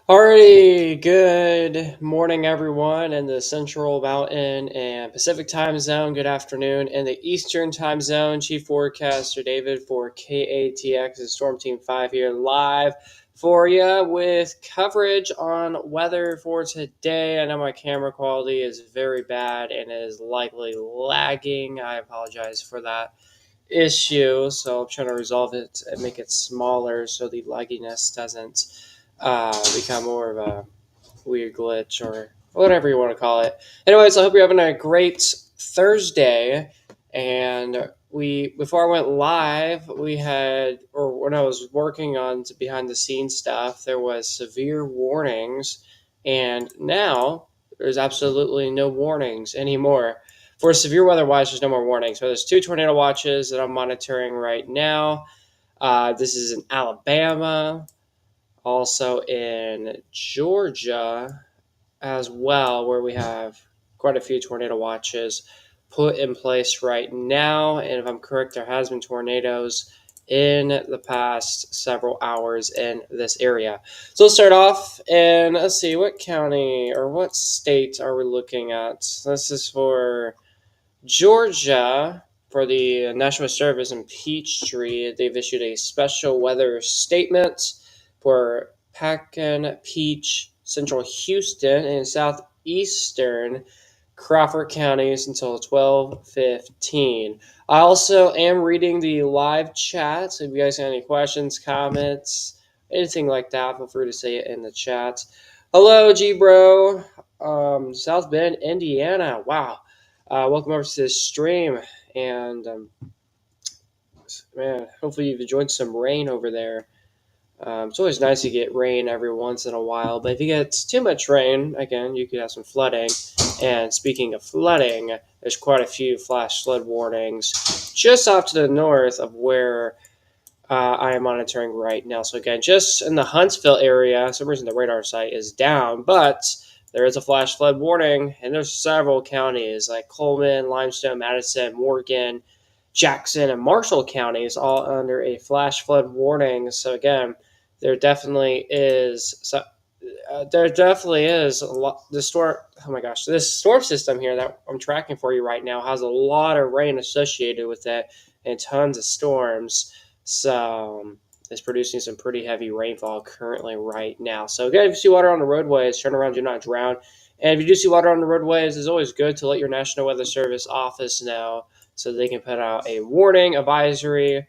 Alrighty, good morning, everyone in the Central Mountain and Pacific Time Zone. Good afternoon in the Eastern Time Zone. Chief Forecaster David for KATX and Storm Team 5 here live for you with coverage on weather for today. I know my camera quality is very bad and is likely lagging. I apologize for that issue, so I'm trying to resolve it and make it smaller so the lagginess doesn't become more of a weird glitch or whatever you want to call it. Anyways, I hope you're having a great Thursday. And before I went live, we had, or when I was working on behind the scenes stuff, there was severe warnings, and now there's absolutely no warnings anymore. For severe weather watch, there's no more warnings. So there's two tornado watches that I'm monitoring right now. This is in Alabama, also in Georgia as well, where we have quite a few tornado watches put in place right now. And if I'm correct, there has been tornadoes in the past several hours in this area. So let's start off and let's see, what county or what state are we looking at? This is for Georgia. For the National Service in Peachtree, they've issued a special weather statement for Pecan, Peach, Central Houston, and southeastern Crawford counties until 12:15. I also am reading the live chat, so if you guys have any questions, comments, anything like that, feel free to say it in the chat. Hello, G Bro, South Bend, Indiana. Wow. Welcome over to this stream, and man, hopefully you've enjoyed some rain over there. It's always nice to get rain every once in a while, but if you get too much rain, again, you could have some flooding. And speaking of flooding, there's quite a few flash flood warnings just off to the north of where I am monitoring right now. So again, just in the Huntsville area, for some reason the radar site is down, but there is a flash flood warning, and there's several counties like Coleman, Limestone, Madison, Morgan, Jackson, and Marshall counties all under a flash flood warning. So again, there definitely is. So, there definitely is a lot. The storm. Oh my gosh, this storm system here that I'm tracking for you right now has a lot of rain associated with it and tons of storms. So it's producing some pretty heavy rainfall currently right now. So again, if you see water on the roadways, turn around, do not drown. And if you do see water on the roadways, it's always good to let your National Weather Service office know so they can put out a warning, advisory,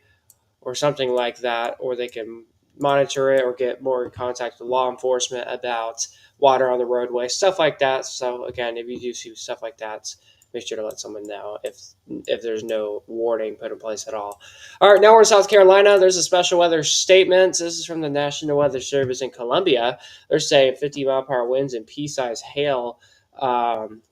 or something like that, or they can monitor it or get more in contact with law enforcement about water on the roadway, stuff like that. So again, if you do see stuff like that, make sure to let someone know if there's no warning put in place at all. All right, now we're in South Carolina. There's a special weather statement. This is from the National Weather Service in Columbia. They're saying 50-mile-per-hour winds and pea-sized hail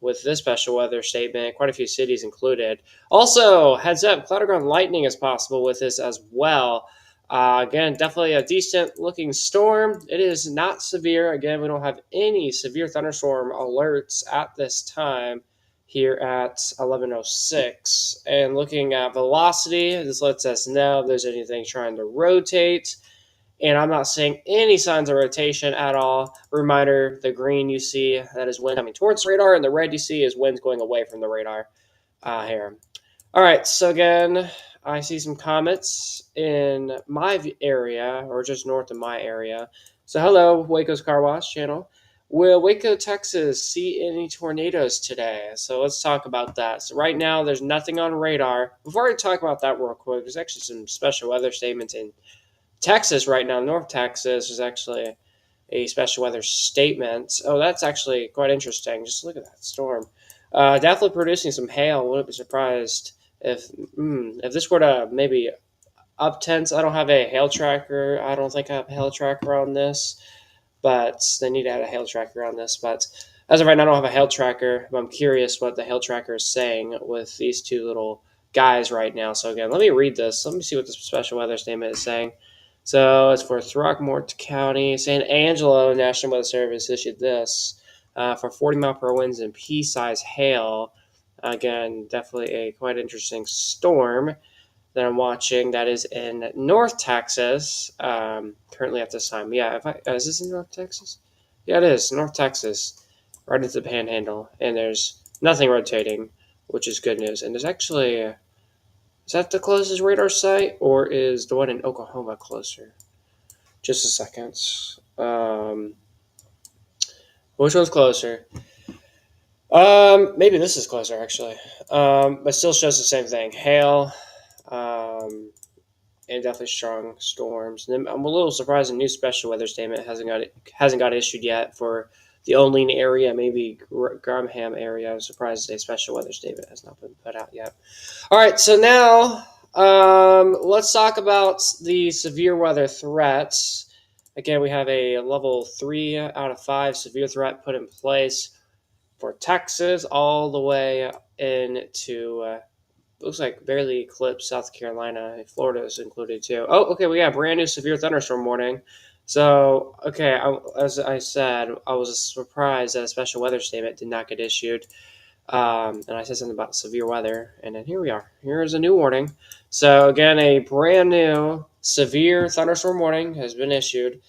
with this special weather statement, quite a few cities included. Also, heads up, cloud ground lightning is possible with this as well. Again, definitely a decent looking storm. It is not severe. Again, we don't have any severe thunderstorm alerts at this time here at 11:06. And looking at velocity, this lets us know if there's anything trying to rotate. And I'm not seeing any signs of rotation at all. Reminder, the green you see, that is wind coming towards the radar, and the red you see is winds going away from the radar here. All right, so again, I see some comets in my area, or just north of my area. So hello, Waco's Car Wash channel. Will Waco, Texas see any tornadoes today? So let's talk about that. So right now, there's nothing on radar. Before I talk about that real quick, there's actually some special weather statements in Texas right now. North Texas is actually a special weather statement. Oh, that's actually quite interesting. Just look at that storm. Definitely producing some hail. Wouldn't be surprised if this were to maybe up tense. I don't have a hail tracker. I don't think I have a hail tracker on this, but they need to add a hail tracker on this. But as of right now, I don't have a hail tracker. But I'm curious what the hail tracker is saying with these two little guys right now. So again, let me read this. Let me see what this special weather statement is saying. So it's for Throckmorton County. San Angelo National Weather Service issued this for 40-mile-per-hour winds and pea-sized hail. Again, definitely a quite interesting storm that I'm watching. That is in North Texas currently at this time. Yeah, is this in North Texas? Yeah, it is. North Texas, right into the panhandle. And there's nothing rotating, which is good news. And there's actually, is that the closest radar site, or is the one in Oklahoma closer? Just a second. Which one's closer? Maybe this is closer, actually. But still shows the same thing. Hail, um, and definitely strong storms. And I'm a little surprised the new special weather statement hasn't got issued yet for the Olean area, maybe Graham area. I'm surprised a special weather statement has not been put out yet. All right, so now let's talk about the severe weather threats. Again, we have a level 3 out of 5 severe threat put in place for Texas all the way into looks like barely eclipsed South Carolina. Florida is included too. Oh, okay, we got a brand new severe thunderstorm warning. So, okay, as I said, I was surprised that a special weather statement did not get issued. And I said something about severe weather, and then here we are. Here is a new warning. So, again, a brand new severe thunderstorm warning has been issued.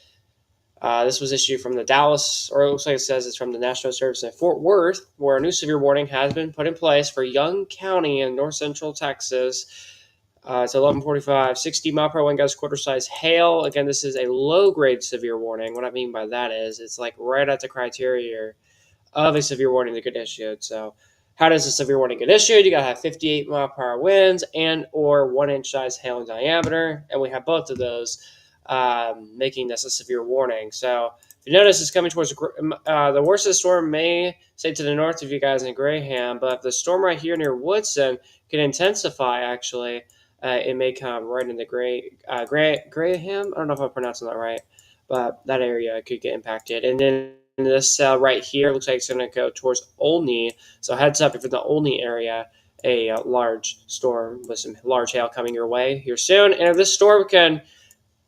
This was issued from the Dallas, or it looks like it says it's from the National Service in Fort Worth, where a new severe warning has been put in place for Young County in north central Texas. It's 11:45, 60 mile per hour wind gusts, quarter size hail. Again, this is a low grade severe warning. What I mean by that is it's like right at the criteria of a severe warning that get issued. So, how does a severe warning get issued? You got to have 58 mile per hour winds and or 1 inch size hail in diameter, and we have both of those, making this a severe warning. So, if you notice, it's coming towards the worst of the storm may say to the north of you guys in Graham, but the storm right here near Woodson can intensify. Actually, it may come right into Graham. I don't know if I'm pronouncing that right, but that area could get impacted, and then this cell right here looks like it's going to go towards Olney. So heads up if you're in the Olney area, a large storm with some large hail coming your way here soon. And if this storm can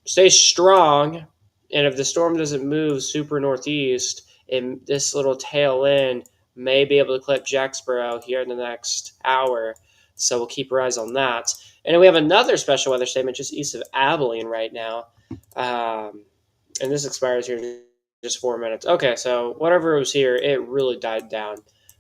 stay strong, and if the storm doesn't move super northeast, and this little tail end may be able to clip Jacksboro here in the next hour. So we'll keep our eyes on that. And then we have another special weather statement just east of Abilene right now. And this expires here in just 4 minutes. Okay, so whatever was here, it really died down.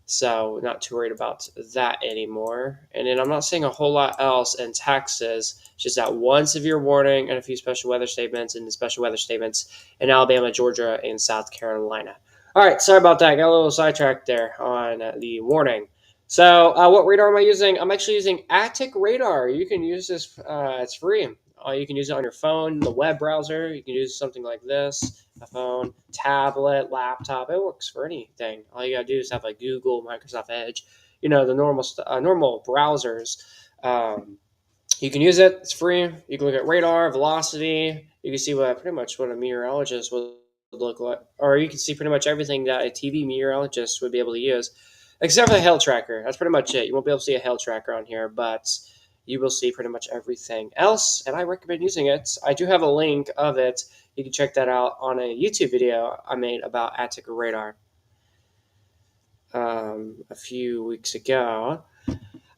So not too worried about that anymore. And then I'm not seeing a whole lot else in Texas. Just that one severe warning and a few special weather statements and the special weather statements in Alabama, Georgia, and South Carolina. All right, sorry about that. Got a little sidetracked there on the warning. So what radar am I using? I'm actually using Attic Radar. You can use this. It's free. You can use it on your phone, the web browser. You can use something like this, a phone, tablet, laptop. It works for anything. All you gotta do is have like Google, Microsoft Edge, the normal browsers. You can use it. It's free. You can look at radar, velocity. You can see pretty much what a meteorologist would look like, or you can see pretty much everything that a TV meteorologist would be able to use, except for the hail tracker. That's pretty much it. You won't be able to see a hail tracker on here, but you will see pretty much everything else, and I recommend using it. I do have a link of it. You can check that out on a YouTube video I made about Attic Radar a few weeks ago.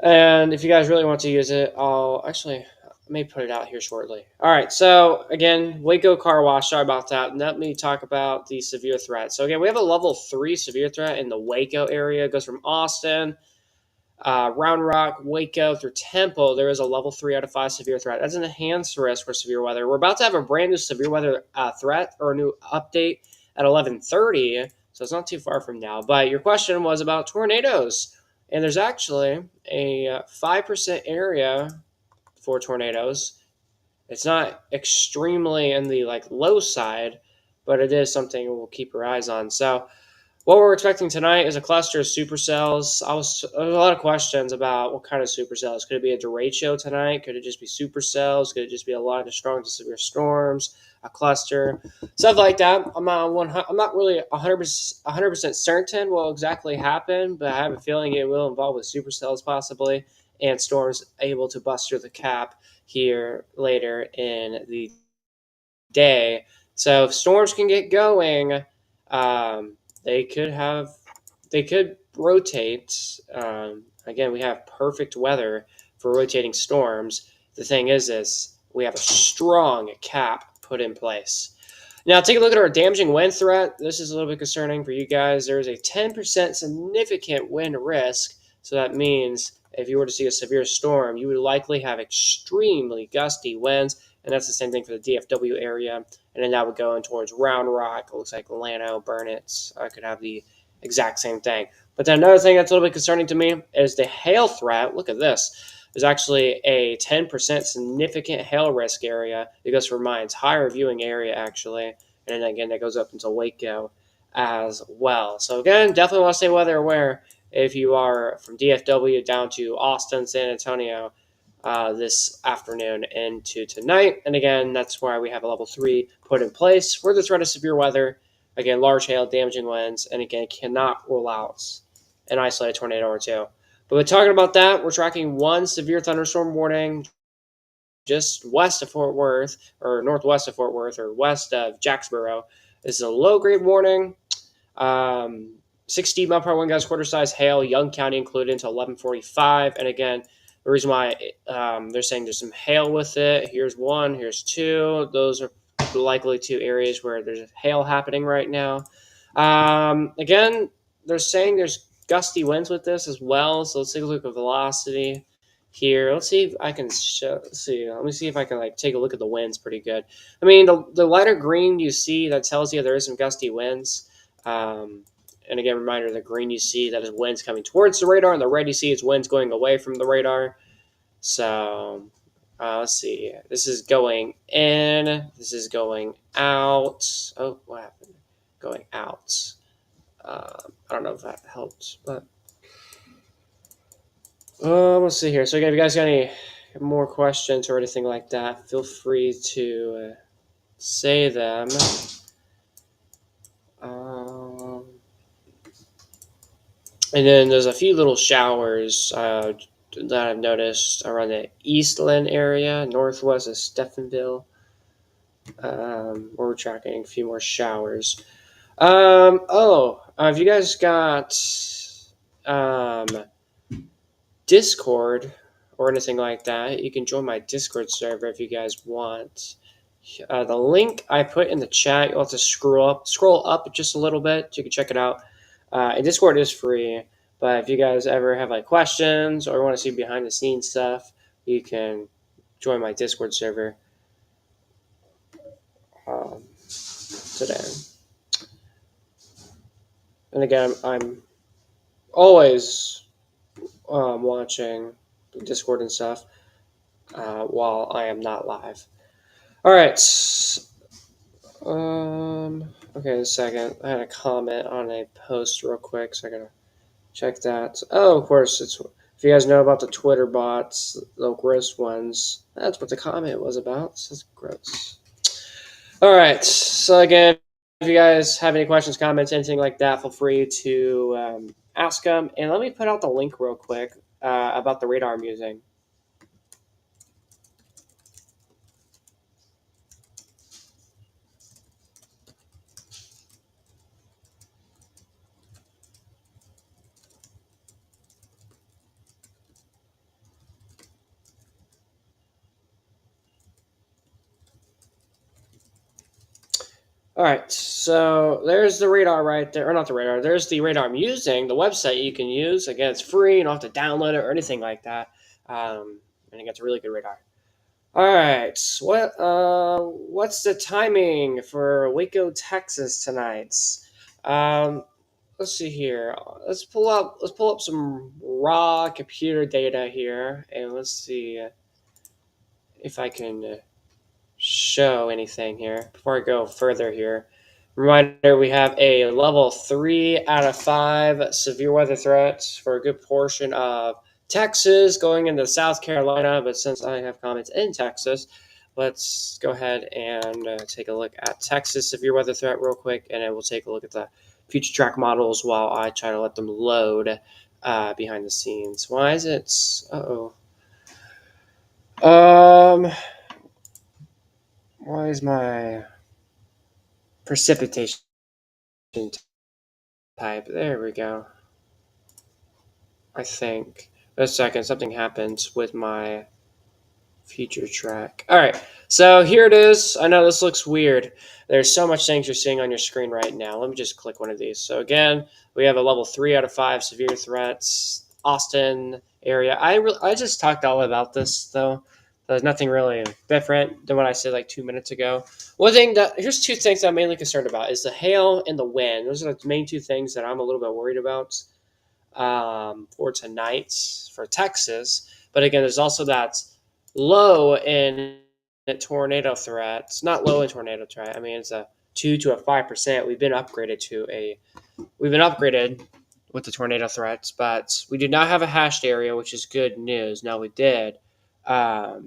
And if you guys really want to use it, I may put it out here shortly. All right, so again, Waco Car Wash, sorry about that. Let me talk about the severe threat. So again, we have a level 3 severe threat in the Waco area. It goes from Austin, Round Rock, Waco through Temple. There is a level 3 out of 5 severe threat. That's an enhanced risk for severe weather. We're about to have a brand new severe weather threat or a new update at 11:30, so it's not too far from now. But your question was about tornadoes, and there's actually a 5% area for tornadoes. It's not extremely in the low side, but it is something we'll keep our eyes on. So what we're expecting tonight is a cluster of supercells. There's a lot of questions about what kind of supercells. Could it be a derecho tonight? Could it just be supercells? Could it just be a lot of strong to severe storms, a cluster, stuff like that? I'm not really 100% certain what will exactly happen, but I have a feeling it will involve with supercells possibly, and storms able to bust through the cap here later in the day. So if storms can get going, they could rotate. Again, we have perfect weather for rotating storms. The thing is we have a strong cap put in place. Now, take a look at our damaging wind threat. This is a little bit concerning for you guys. There is a 10% significant wind risk. So that means if you were to see a severe storm, you would likely have extremely gusty winds. And that's the same thing for the DFW area. And then that would go in towards Round Rock. It looks like Llano, Burnett. I could have the exact same thing. But then another thing that's a little bit concerning to me is the hail threat. Look at this. There's actually a 10% significant hail risk area. It goes for my entire viewing area, actually. And then again, that goes up until Waco as well. So again, definitely want to stay weather aware if you are from DFW down to Austin, San Antonio this afternoon into tonight. And again, that's why we have a level 3 put in place for the threat of severe weather. Again, large hail, damaging winds, and again, cannot rule out an isolated tornado or two. But we're talking about that. We're tracking one severe thunderstorm warning just west of Fort Worth, or northwest of Fort Worth, or west of Jacksboro. This is a low-grade warning. 60-mile-per-hour wind gusts, quarter-size hail, Young County included until 11:45. And again, the reason why they're saying there's some hail with it. Here's one. Here's two. Those are likely two areas where there's hail happening right now. Again, they're saying there's gusty winds with this as well. So let's take a look at velocity here. Let's see if I can see. Let me see if I can take a look at the winds pretty good. I mean, the lighter green you see, that tells you there is some gusty winds. And again, reminder, the green you see, that is winds coming towards the radar, and the red you see is winds going away from the radar. So let's see. This is going in. This is going out. Oh, what happened? Going out. I don't know if that helps, but let's see here. So again, if you guys got any more questions or anything like that, feel free to say them. And then there's a few little showers that I've noticed around the Eastland area, northwest of Stephenville. Where we're tracking a few more showers. If you guys got Discord or anything like that, you can join my Discord server if you guys want. The link I put in the chat, you'll have to scroll up just a little bit so you can check it out. And Discord is free, but if you guys ever have questions or want to see behind the scenes stuff, you can join my Discord server today. And again, I'm always watching Discord and stuff while I am not live. All right. Okay, a second. I had a comment on a post real quick, so I gotta check that. Oh, of course, if you guys know about the Twitter bots, the gross ones, that's what the comment was about. That's gross. All right. So again, if you guys have any questions, comments, anything like that, feel free to ask them. And let me put out the link real quick about the radar I'm using. All right, so there's the radar right there, or not the radar. There's the radar I'm using, the website you can use. Again, it's free. You don't have to download it or anything like that. And it gets a really good radar. All right, what's the timing for Waco, Texas tonight? Let's see here. Let's pull up some raw computer data here, and let's see if I can show anything here before I go further here. Reminder, we have a level 3 out of 5 severe weather threats for a good portion of Texas going into South Carolina. But since I have comments in Texas, let's go ahead and take a look at Texas severe weather threat real quick. And then we'll take a look at the future track models while I try to let them load behind the scenes. Why is it? Why is my precipitation type? There we go. I think. A second, something happened with my Future track. All right, so here it is. I know this looks weird. There's so much things you're seeing on your screen right now. Let me just click one of these. So again, we have a level 3 out of 5 severe threats, Austin area. I just talked all about this though. There's nothing really different than what I said like 2 minutes ago. Here's two things I'm mainly concerned about is the hail and the wind. Those are the main two things that I'm a little bit worried about for tonight for Texas. But again, there's also that low in tornado threat. It's not low in tornado threat. I mean, it's a 2 to a 5%. We've been upgraded with the tornado threats, but we did not have a hashed area, which is good news. Now we did. I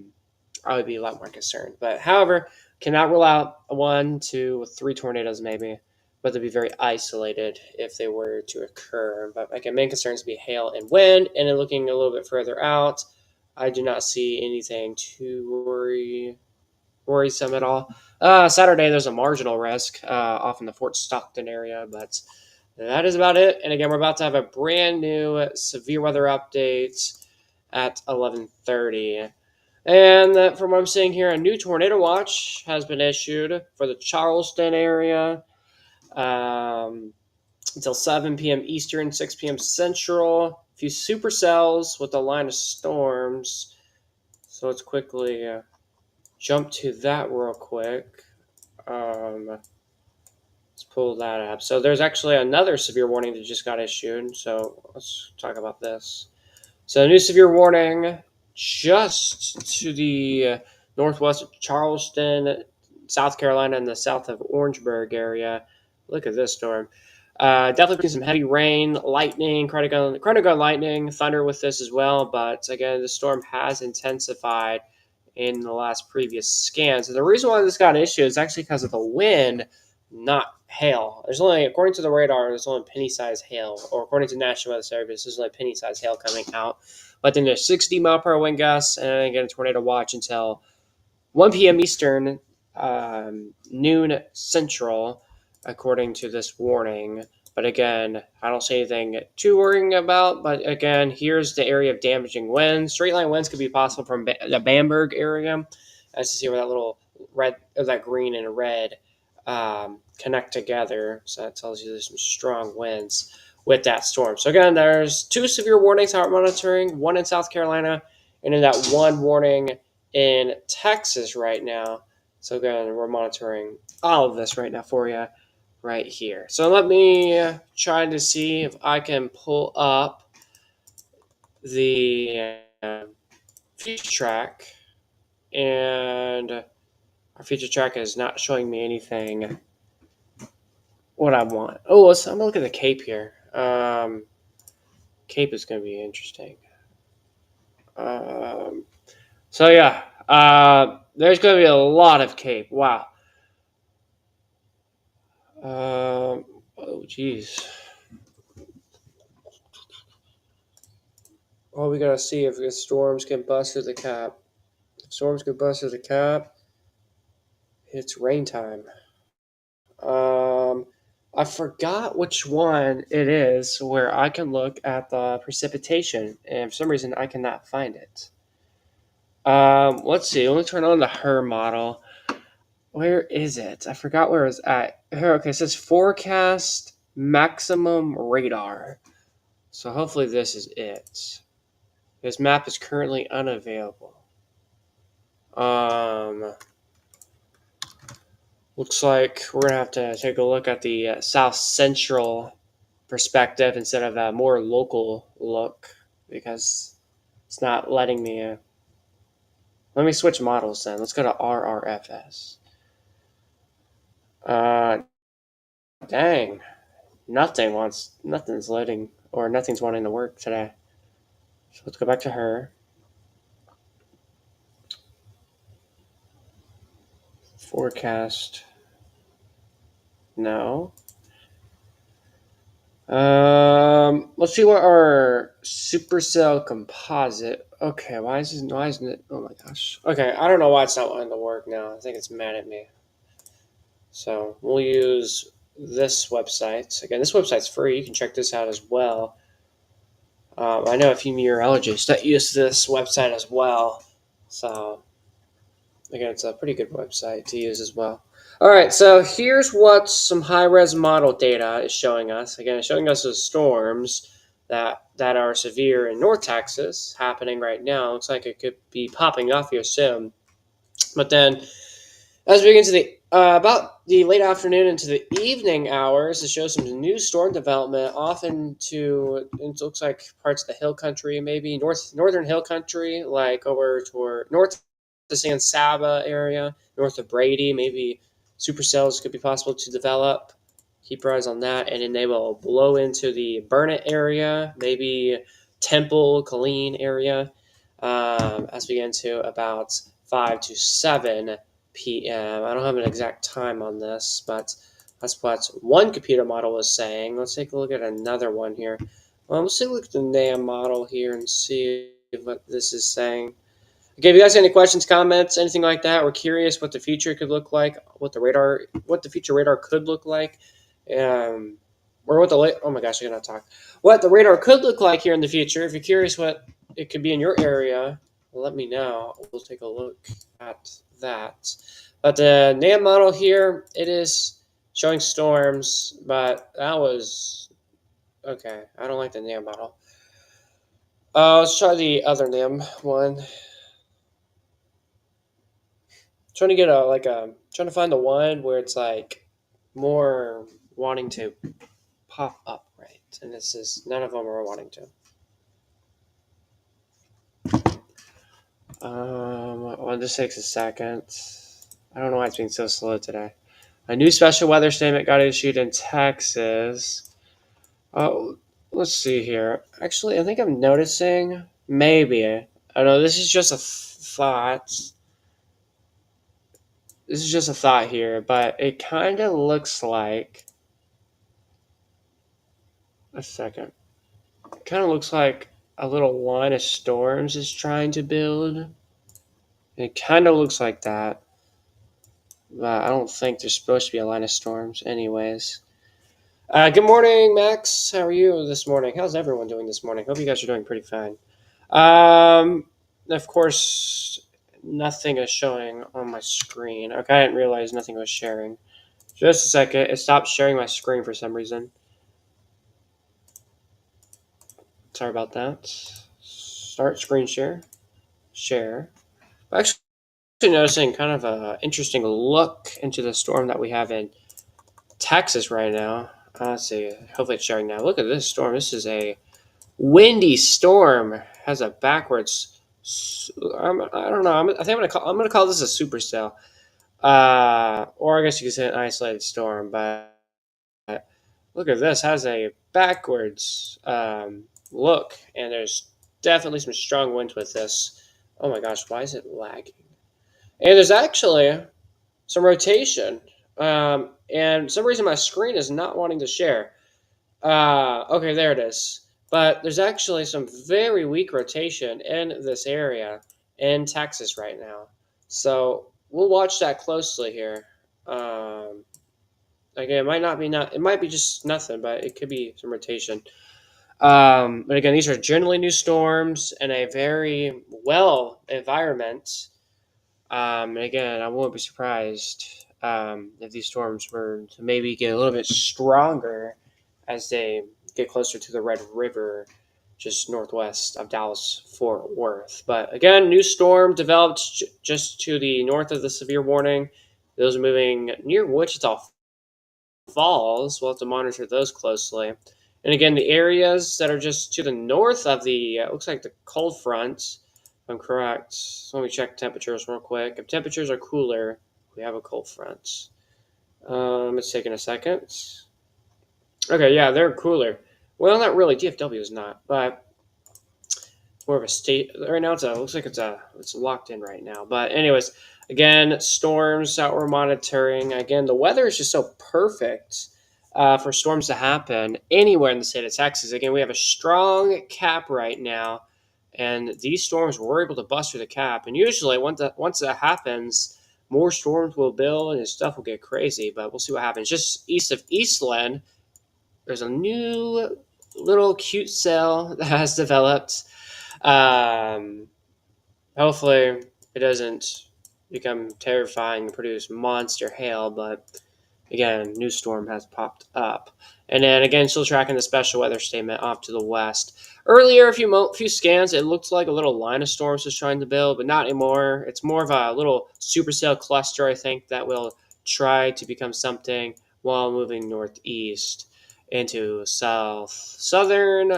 would be a lot more concerned. But however, cannot rule out 1 to 3 tornadoes maybe, but they'd be very isolated if they were to occur. But again, main concerns would be hail and wind. And then looking a little bit further out, I do not see anything too worrisome at all. Saturday, there's a marginal risk off in the Fort Stockton area, but that is about it. And again, we're about to have a brand new severe weather update at 11:30. And from what I'm seeing here, a new tornado watch has been issued for the Charleston area until 7 p.m. Eastern, 6 p.m. Central. A few supercells with a line of storms. So let's quickly jump to that real quick. Let's pull that up. So there's actually another severe warning that just got issued. So let's talk about this. So a new severe warning just to the northwest of Charleston, South Carolina, and the south of Orangeburg area. Look at this storm. Definitely some heavy rain, lightning, chronogun lightning, thunder with this as well. But again, the storm has intensified in the last previous scans. And the reason why this got issued is actually because of the wind, not hail. There's only, according to the radar, there's only penny-sized hail, or according to National Weather Service, there's only penny-sized hail coming out. But then there's 60 mile per hour wind gusts, and again, a tornado watch until 1 p.m. Eastern, noon Central, according to this warning. But again, I don't see anything too worrying about. But again, here's the area of damaging winds. Straight line winds could be possible from the Bamberg area. As you see where that little red, that green and red connect together. So that tells you there's some strong winds with that storm. So again, there's 2 severe warnings out monitoring, 1 in South Carolina, and then that 1 warning in Texas right now. So again, we're monitoring all of this right now for you right here. So let me try to see if I can pull up the future track, and our future track is not showing me anything what I want. Oh, I'm gonna look at the Cape here. Cape is gonna be interesting. So yeah, there's gonna be a lot of Cape. Wow. Oh geez. Oh, we gotta see if the storms can bust through the cap. If storms can bust through the cap, it's rain time. I forgot which one it is where I can look at the precipitation, and for some reason I cannot find it. Let's see. Let me turn on the HER model. Where is it? I forgot where it was at. Here, okay, it says forecast maximum radar. So hopefully this is it. This map is currently unavailable. Looks like we're gonna have to take a look at the south central perspective instead of a more local look because it's not letting me. Let me switch models then. Let's go to RRFS. Dang, nothing's loading or nothing's wanting to work today. So let's go back to HER. Forecast. No. Let's see what our supercell composite. Okay, why isn't it? Oh my gosh. Okay, I don't know why it's not wanting to work now. I think it's mad at me. So we'll use this website. Again, this website's free. You can check this out as well. I know a few meteorologists that use this website as well. So Again, it's a pretty good website to use as well. All right, so here's what some high-res model data is showing us. Again, it's showing us the storms that are severe in North Texas happening right now. Looks like it could be popping off here soon. But then, as we get into the about the late afternoon into the evening hours, it shows some new storm development off into it looks like parts of the hill country, maybe northern hill country, like over toward north the San Saba area, north of Brady. Maybe supercells could be possible to develop. Keep your eyes on that, and then they will blow into the Burnett area, maybe Temple, Colleen area, as we get into about 5 to 7 p.m. I don't have an exact time on this, but that's what one computer model is saying. Let's take a look at another one here. Let's take a look at the NAM model here and see what this is saying. Okay, if you guys have any questions, comments, anything like that, we're curious what the future could look like, what the future radar could look like, or oh my gosh, I cannot talk. What the radar could look like here in the future. If you're curious what it could be in your area, let me know. We'll take a look at that. But the NAM model here, it is showing storms, but that was okay. I don't like the NAM model. Let's try the other NAM one. Trying to get trying to find the one where it's like more wanting to pop up, right? And this is none of them are wanting to. 1 to 6 a second. I don't know why it's being so slow today. A new special weather statement got issued in Texas. Oh, let's see here. Actually, I think I'm noticing maybe. I don't know. This is just a thought. This is just a thought here, but it kind of looks like a second. It kind of looks like a little line of storms is trying to build. It kind of looks like that. But I don't think there's supposed to be a line of storms anyways. Good morning, Max. How are you this morning? How's everyone doing this morning? Hope you guys are doing pretty fine. Of course, nothing is showing on my screen. Okay, I didn't realize nothing was sharing. Just a second. It stopped sharing my screen for some reason. Sorry about that. Start screen share. Share. I'm actually noticing kind of an interesting look into the storm that we have in Texas right now. Let's see. Hopefully it's sharing now. Look at this storm. This is a windy storm. Has a backwards. I don't know. I think I'm gonna call this a supercell. Or I guess you could say an isolated storm. But look at this. Has a backwards look, and there's definitely some strong winds with this. Oh my gosh, why is it lagging? And there's actually some rotation. And for some reason my screen is not wanting to share. Okay, there it is. But there's actually some very weak rotation in this area in Texas right now. So we'll watch that closely here. Again, it might be just nothing, but it could be some rotation. But again, these are generally new storms in a very well environment. And again, I won't be surprised if these storms were to maybe get a little bit stronger as they get closer to the Red River, just northwest of Dallas Fort Worth. But again, new storm developed just to the north of the severe warning. Those are moving near Wichita Falls. We'll have to monitor those closely. And again, the areas that are just to the north of the looks like the cold front, if I'm correct. So let me check temperatures real quick. If temperatures are cooler, we have a cold front. It's taking a second. Okay, yeah, they're cooler. Well, not really. DFW is not, but it's more of a state right now. It looks like it's locked in right now. But anyways, again, storms that we're monitoring. Again, the weather is just so perfect for storms to happen anywhere in the state of Texas. Again, we have a strong cap right now, and these storms were able to bust through the cap. And usually, once that happens, more storms will build and stuff will get crazy. But we'll see what happens. Just east of Eastland, there's a new little cute cell that has developed. Hopefully, it doesn't become terrifying and produce monster hail, but again, new storm has popped up. And then again, still tracking the special weather statement off to the west. Earlier, a few scans, it looked like a little line of storms was trying to build, but not anymore. It's more of a little supercell cluster, I think, that will try to become something while moving northeast into southwestern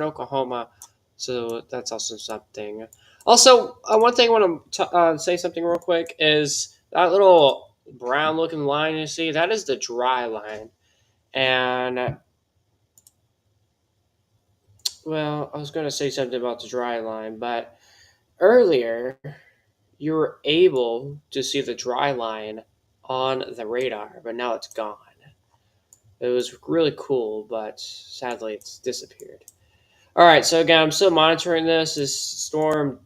Oklahoma. So that's also something. Also, one thing I want to say something real quick is that little brown looking line you see, that is the dry line. And, well, I was going to say something about the dry line, but earlier you were able to see the dry line on the radar, but now it's gone. It was really cool, but sadly it's disappeared. All right, so again, I'm still monitoring this. This storm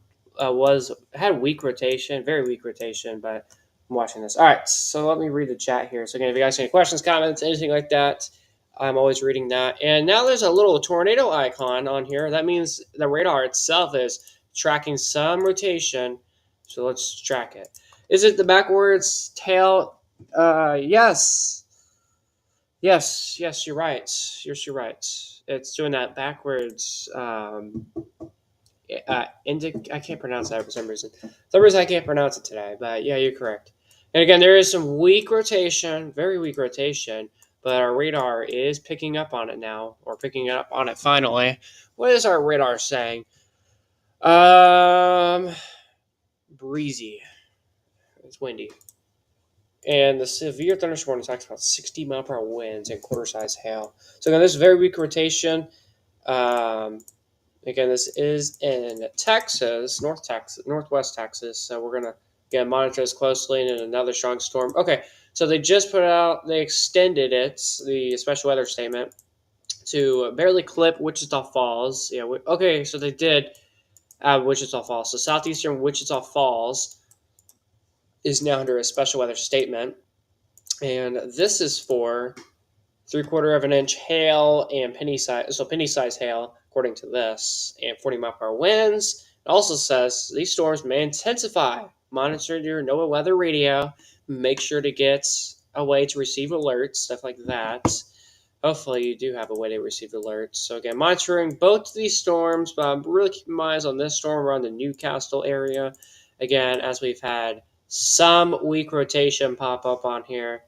had weak rotation, very weak rotation, but I'm watching this. All right, so let me read the chat here. So again, if you guys have any questions, comments, anything like that, I'm always reading that. And now there's a little tornado icon on here. That means the radar itself is tracking some rotation. So let's track it. Is it the backwards tail? Yes. Yes, you're right. You're right. It's doing that backwards. I can't pronounce that for some reason. I can't pronounce it today, but yeah, you're correct. And again, there is some weak rotation, very weak rotation, but our radar is picking up on it now, or picking up on it finally. What is our radar saying? Breezy. It's windy. And the severe thunderstorm talks about 60-mile-per-hour winds and quarter-size hail. So again, this is very weak rotation. Again, this is in Texas, Northwest Texas. So we're gonna again monitor this closely. And another strong storm. Okay, so they just they extended the special weather statement to barely clip Wichita Falls. Yeah. Okay, so they did Wichita Falls. So southeastern Wichita Falls is now under a special weather statement. And this is for 3/4 of an inch hail and penny size hail, according to this, and 40-mile-per-hour winds. It also says these storms may intensify. Monitor your NOAA weather radio. Make sure to get a way to receive alerts, stuff like that. Hopefully, you do have a way to receive alerts. So again, monitoring both these storms, but I'm really keeping my eyes on this storm around the Newcastle area. Again, as we've had some weak rotation pop up on here.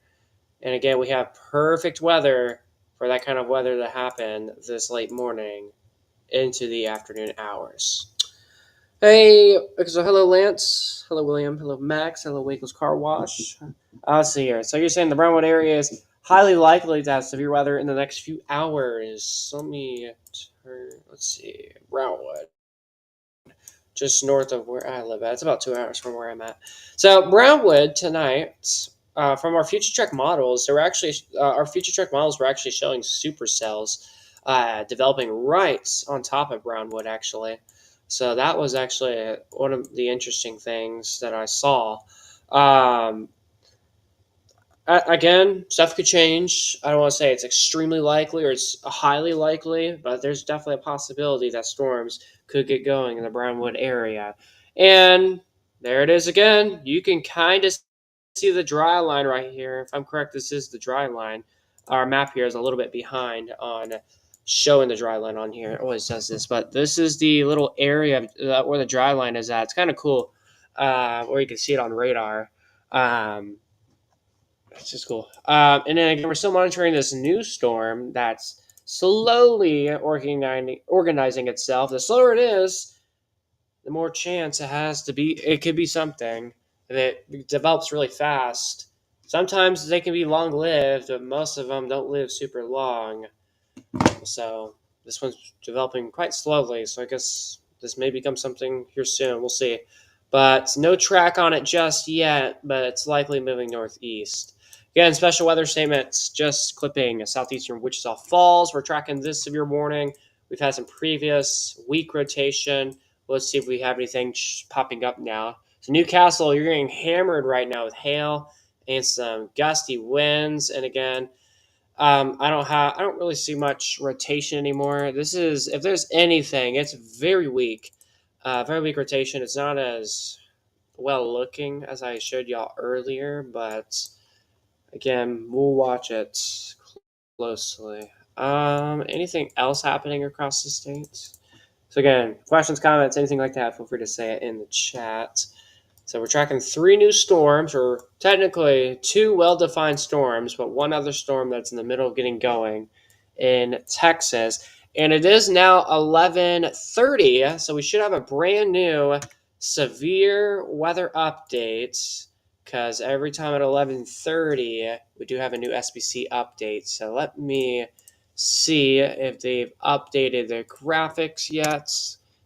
And again, we have perfect weather for that kind of weather to happen this late morning into the afternoon hours. Hey, so hello Lance, hello William, hello Max, hello Wakel's Car Wash. Let's see here. So you're saying the Brownwood area is highly likely to have severe weather in the next few hours. Let's see, Brownwood. Just north of where I live at. It's about 2 hours from where I'm at. So Brownwood tonight, from our future track models, our future track models were actually showing supercells developing right on top of Brownwood, actually. So that was actually one of the interesting things that I saw. Again, stuff could change. I don't want to say it's extremely likely or it's highly likely, but there's definitely a possibility that storms could get going in the Brownwood area. And there it is again. You can kind of see the dry line right here. If I'm correct, this is the dry line. Our map here is a little bit behind on showing the dry line on here. It always does this, but this is the little area where the dry line is at. It's kind of cool where you can see it on radar. It's just cool. And then again, we're still monitoring this new storm that's slowly organizing itself. The slower it is, the more chance it has to be. It could be something that develops really fast. Sometimes they can be long lived, but most of them don't live super long. So this one's developing quite slowly. So I guess this may become something here soon. We'll see. But no track on it just yet, but it's likely moving northeast. Again, special weather statements just clipping southeastern Wichita Falls. We're tracking this severe warning. We've had some previous weak rotation. Let's see if we have anything popping up now. So Newcastle, you're getting hammered right now with hail and some gusty winds. And again, I don't really see much rotation anymore. This is, if there's anything, it's very weak rotation. It's not as well looking as I showed y'all earlier, but again, we'll watch it closely. Anything else happening across the states? So again, questions, comments, anything like that, feel free to say it in the chat. So we're tracking 3 new storms, or technically 2 well-defined storms, but one other storm that's in the middle of getting going in Texas. And it is now 11:30, so we should have a brand new severe weather update, because every time at 11:30 we do have a new SBC update. So let me see if they've updated their graphics yet.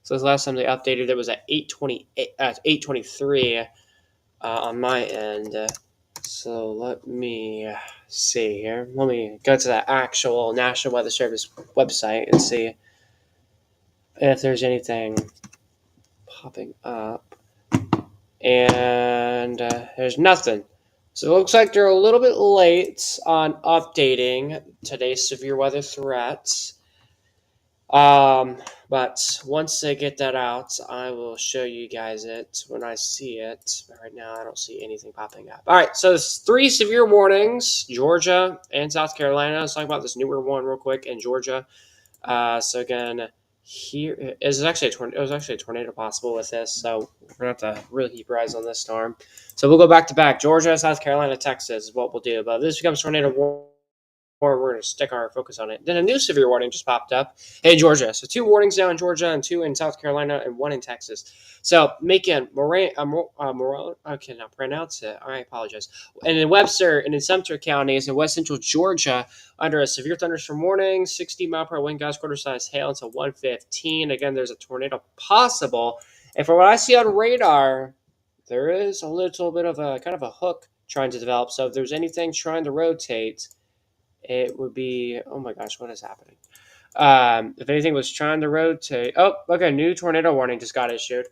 So the last time they updated it was at 8:23 on my end. So let me see here. Let me go to the actual National Weather Service website and see if there's anything popping up. And there's nothing. So it looks like they're a little bit late on updating today's severe weather threats. But once they get that out, I will show you guys it when I see it. But right now, I don't see anything popping up. All right, so there's 3 severe warnings: Georgia and South Carolina. Let's talk about this newer one real quick in Georgia. So again, here is actually it was actually a tornado possible with this, so we're gonna have to really keep our eyes on this storm. So we'll go back to back: Georgia, South Carolina, Texas is what we'll do. But if this becomes tornado warning, we're going to stick our focus on it. Then a new severe warning just popped up in Georgia. So 2 warnings now in Georgia and 2 in South Carolina and 1 in Texas. So Macon, I cannot pronounce it. I apologize. And in Webster and in Sumter counties in west central Georgia under a severe thunderstorm warning, 60-mile-per-hour wind gusts, quarter-size hail until 1:15. Again, there's a tornado possible. And from what I see on radar, there is a little bit of a kind of a hook trying to develop. So if there's anything trying to rotate, it would be, oh my gosh, what is happening? If anything was trying to rotate, okay, new tornado warning just got issued.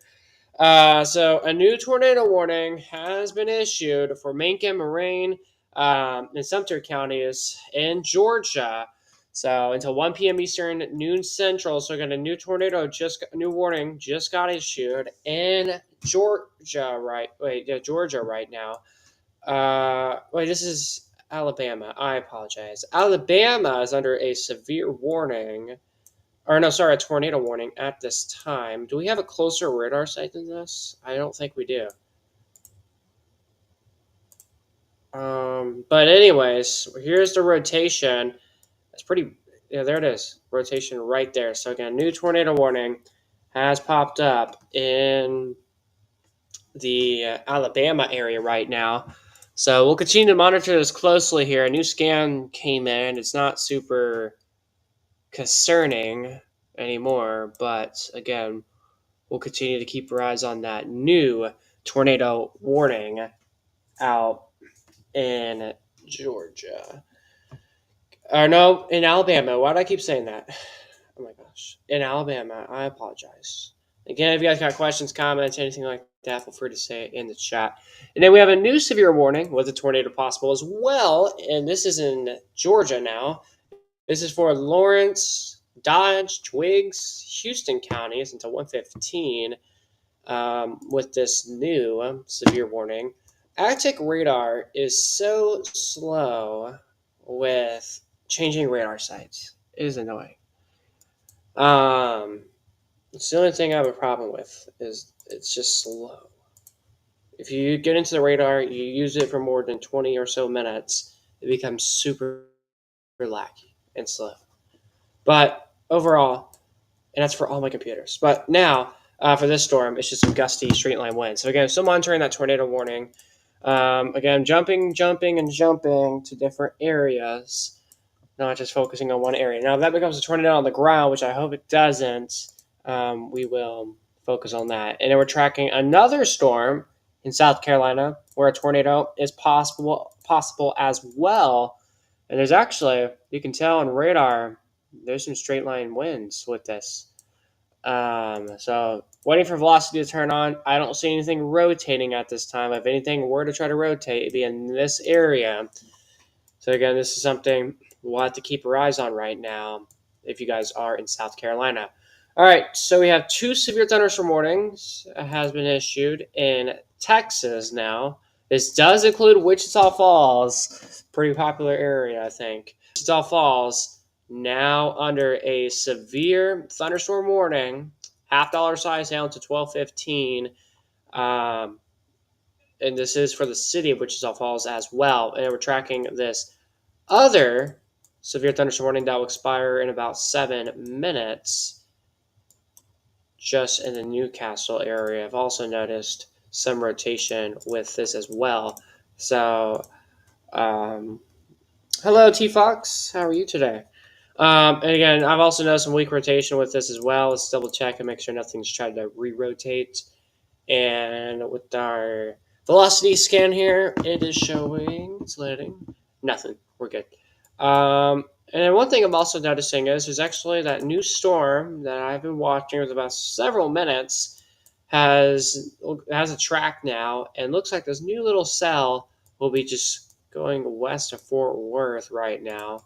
So a new tornado warning has been issued for Macon, Moraine, and Sumter counties in Georgia. So until 1 p.m. Eastern, noon Central. So again, a new new warning just got issued in Georgia, right? Georgia right now. This is Alabama. I apologize. Alabama is under a severe warning. Or no, sorry, a tornado warning at this time. Do we have a closer radar site than this? I don't think we do. But anyways, here's the rotation. It's pretty, yeah, there it is. Rotation right there. So again, new tornado warning has popped up in the Alabama area right now. So we'll continue to monitor this closely here. A new scan came in. It's not super concerning anymore, but again, we'll continue to keep our eyes on that new tornado warning out in Georgia. Or no, in Alabama. Why do I keep saying that? Oh my gosh. In Alabama. I apologize. Again, if you guys got questions, comments, anything like that, feel free to say it in the chat. And then we have a new severe warning with a tornado possible as well. And this is in Georgia now. This is for Lawrence, Dodge, Twiggs, Houston counties until 1:15 with this new severe warning. Attic radar is so slow with changing radar sites. It is annoying. It's the only thing I have a problem with is it's just slow. If you get into the radar, you use it for more than 20 or so minutes, it becomes super laggy and slow. But overall, and that's for all my computers. But now, for this storm, it's just some gusty straight line winds. So again, still monitoring that tornado warning. Again, jumping to different areas, not just focusing on one area. Now, if that becomes a tornado on the ground, which I hope it doesn't, we will focus on that. And then we're tracking another storm in South Carolina where a tornado is possible as well. And there's actually, you can tell on radar, there's some straight line winds with this. So waiting for velocity to turn on. I don't see anything rotating at this time. If anything were to try to rotate, it'd be in this area. So again, this is something we'll have to keep our eyes on right now if you guys are in South Carolina. All right, so we have 2 severe thunderstorm warnings has been issued in Texas now. This does include Wichita Falls, pretty popular area, I think. Wichita Falls now under a severe thunderstorm warning, $half size down to 1215. And this is for the city of Wichita Falls as well. And we're tracking this other severe thunderstorm warning that will expire in about 7 minutes just in the Newcastle area. I've also noticed some rotation with this as well. So, hello, T Fox. How are you today? And again, I've also noticed some weak rotation with this as well. Let's double check and make sure nothing's tried to re-rotate. And with our velocity scan here, it is showing, it's letting, nothing. We're good. And then one thing I'm also noticing is there's actually that new storm that I've been watching for about several minutes has a track now, and looks like this new little cell will be just going west of Fort Worth right now.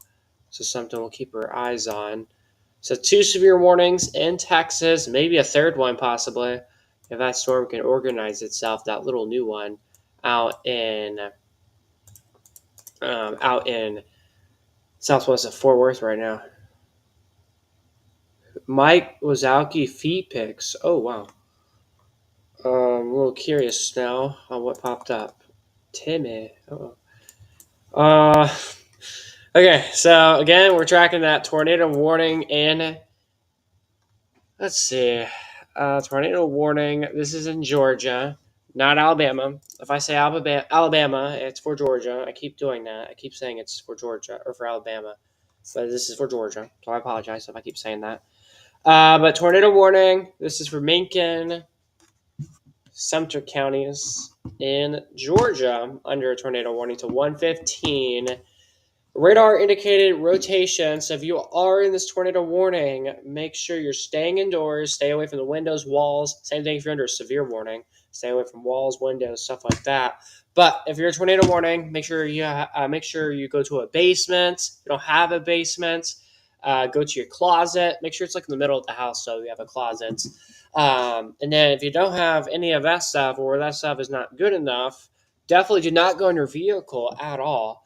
So something we'll keep our eyes on. So 2 severe warnings in Texas, maybe a third one possibly, if that storm can organize itself. That little new one out in southwest of Fort Worth right now. Mike Wazowski feed pics. Oh wow. I'm a little curious now on what popped up. Timmy. Oh. Okay, so again, we're tracking that tornado warning in. Let's see. Tornado warning. This is in Georgia, not Alabama. If I say Alabama, it's for Georgia. I keep doing that. I keep saying it's for Georgia or for Alabama, but this is for Georgia. So I apologize if I keep saying that. But tornado warning. This is for Macon, Sumter counties in Georgia under a tornado warning to 115. Radar indicated rotation. So if you are in this tornado warning, make sure you're staying indoors. Stay away from the windows, walls. Same thing if you're under a severe warning. Stay away from walls, windows, stuff like that. But if you're a tornado warning, make sure you go to a basement. If you don't have a basement, go to your closet. Make sure it's like in the middle of the house so you have a closet. And then if you don't have any of that stuff, or that stuff is not good enough, definitely do not go in your vehicle at all.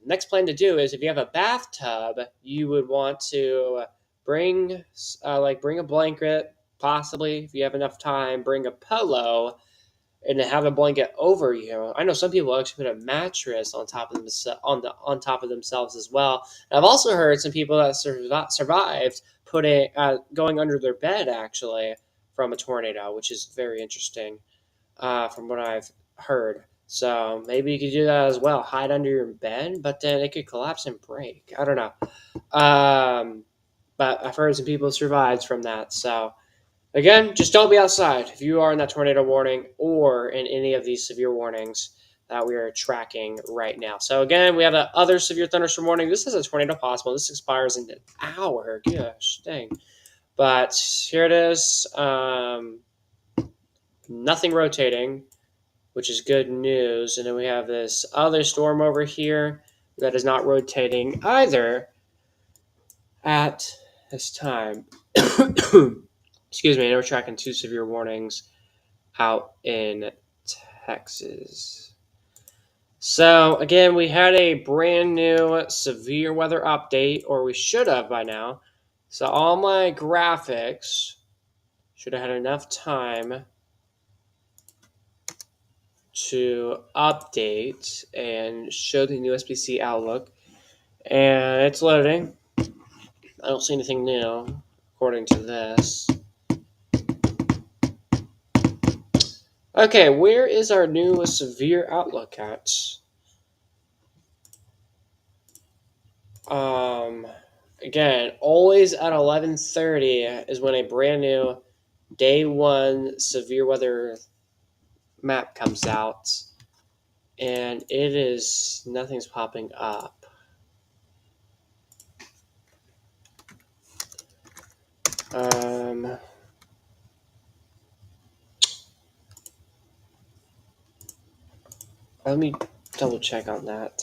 Next plan to do is if you have a bathtub, you would want to bring a blanket, possibly if you have enough time, bring a pillow, and then have a blanket over you. I know some people actually put a mattress on top of on top of themselves as well. And I've also heard some people that survived putting going under their bed actually from a tornado, which is very interesting from what I've heard. So maybe you could do that as well. Hide under your bed, but then it could collapse and break. I don't know. But I've heard some people survived from that. So again, just don't be outside if you are in that tornado warning or in any of these severe warnings that we are tracking right now. So again, we have that other severe thunderstorm warning. This is a tornado possible. This expires in an hour. Gosh, dang. But here it is. Nothing rotating, which is good news. And then we have this other storm over here that is not rotating either at this time. Excuse me, and we're tracking 2 severe warnings out in Texas. So again, we had a brand new severe weather update, or we should have by now. So all my graphics should have had enough time to update and show the new SPC outlook. And it's loading. I don't see anything new according to this. Okay, where is our new severe outlook at? Again, always at 11:30 is when a brand new day 1 severe weather map comes out, and it is nothing's popping up. Let me double check on that.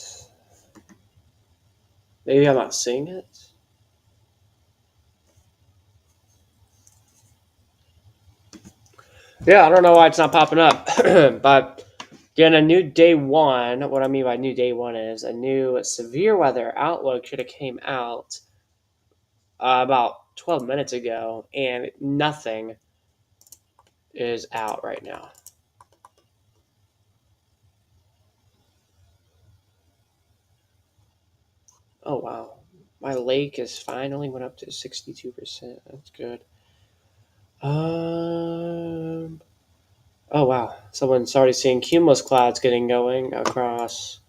Maybe I'm not seeing it. Yeah, I don't know why it's not popping up, but again, a new day one. What I mean by new day one is a new severe weather outlook should have came out about 12 minutes ago, and nothing is out right now. Oh wow, my lake is finally went up to 62%. That's good. Um. Oh wow, someone's already seeing cumulus clouds getting going across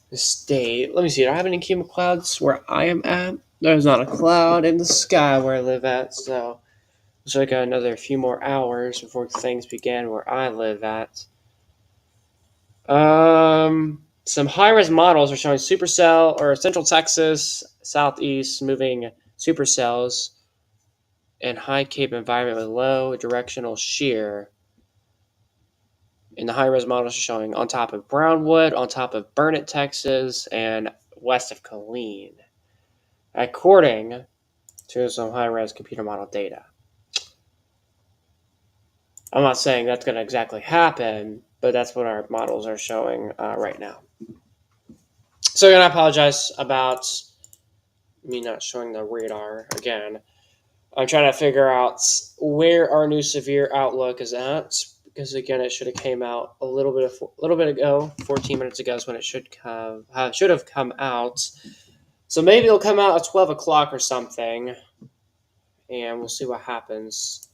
the state. Let me see. Do I have any cumulus clouds where I am at? There's not a cloud in the sky where I live at, so looks like another few more hours before things begin where I live at. Some high-res models are showing supercell or Central Texas, Southeast moving supercells in high Cape environment with low directional shear. And the high-res models are showing on top of Brownwood, on top of Burnett, Texas, and west of Killeen, according to some high-res computer model data. I'm not saying that's going to exactly happen, but that's what our models are showing right now. So again, I apologize about me not showing the radar again. I'm trying to figure out where our new severe outlook is at, because again, it should have came out a little bit ago. 14 minutes ago is when it should have come out. So maybe it'll come out at 12 o'clock or something, and we'll see what happens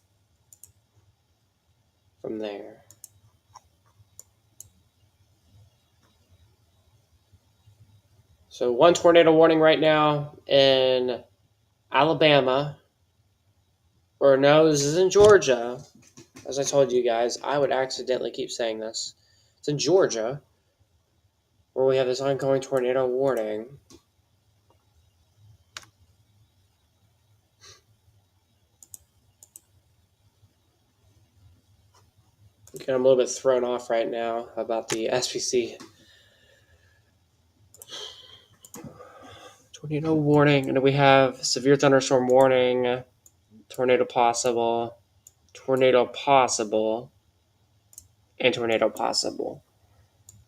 from there. So one tornado warning right now in Alabama, or no, this is in Georgia. As I told you guys, I would accidentally keep saying this. It's in Georgia, where we have this ongoing tornado warning. Okay, I'm a little bit thrown off right now about the SPC tornado warning. And we have severe thunderstorm warning, tornado possible, and tornado possible.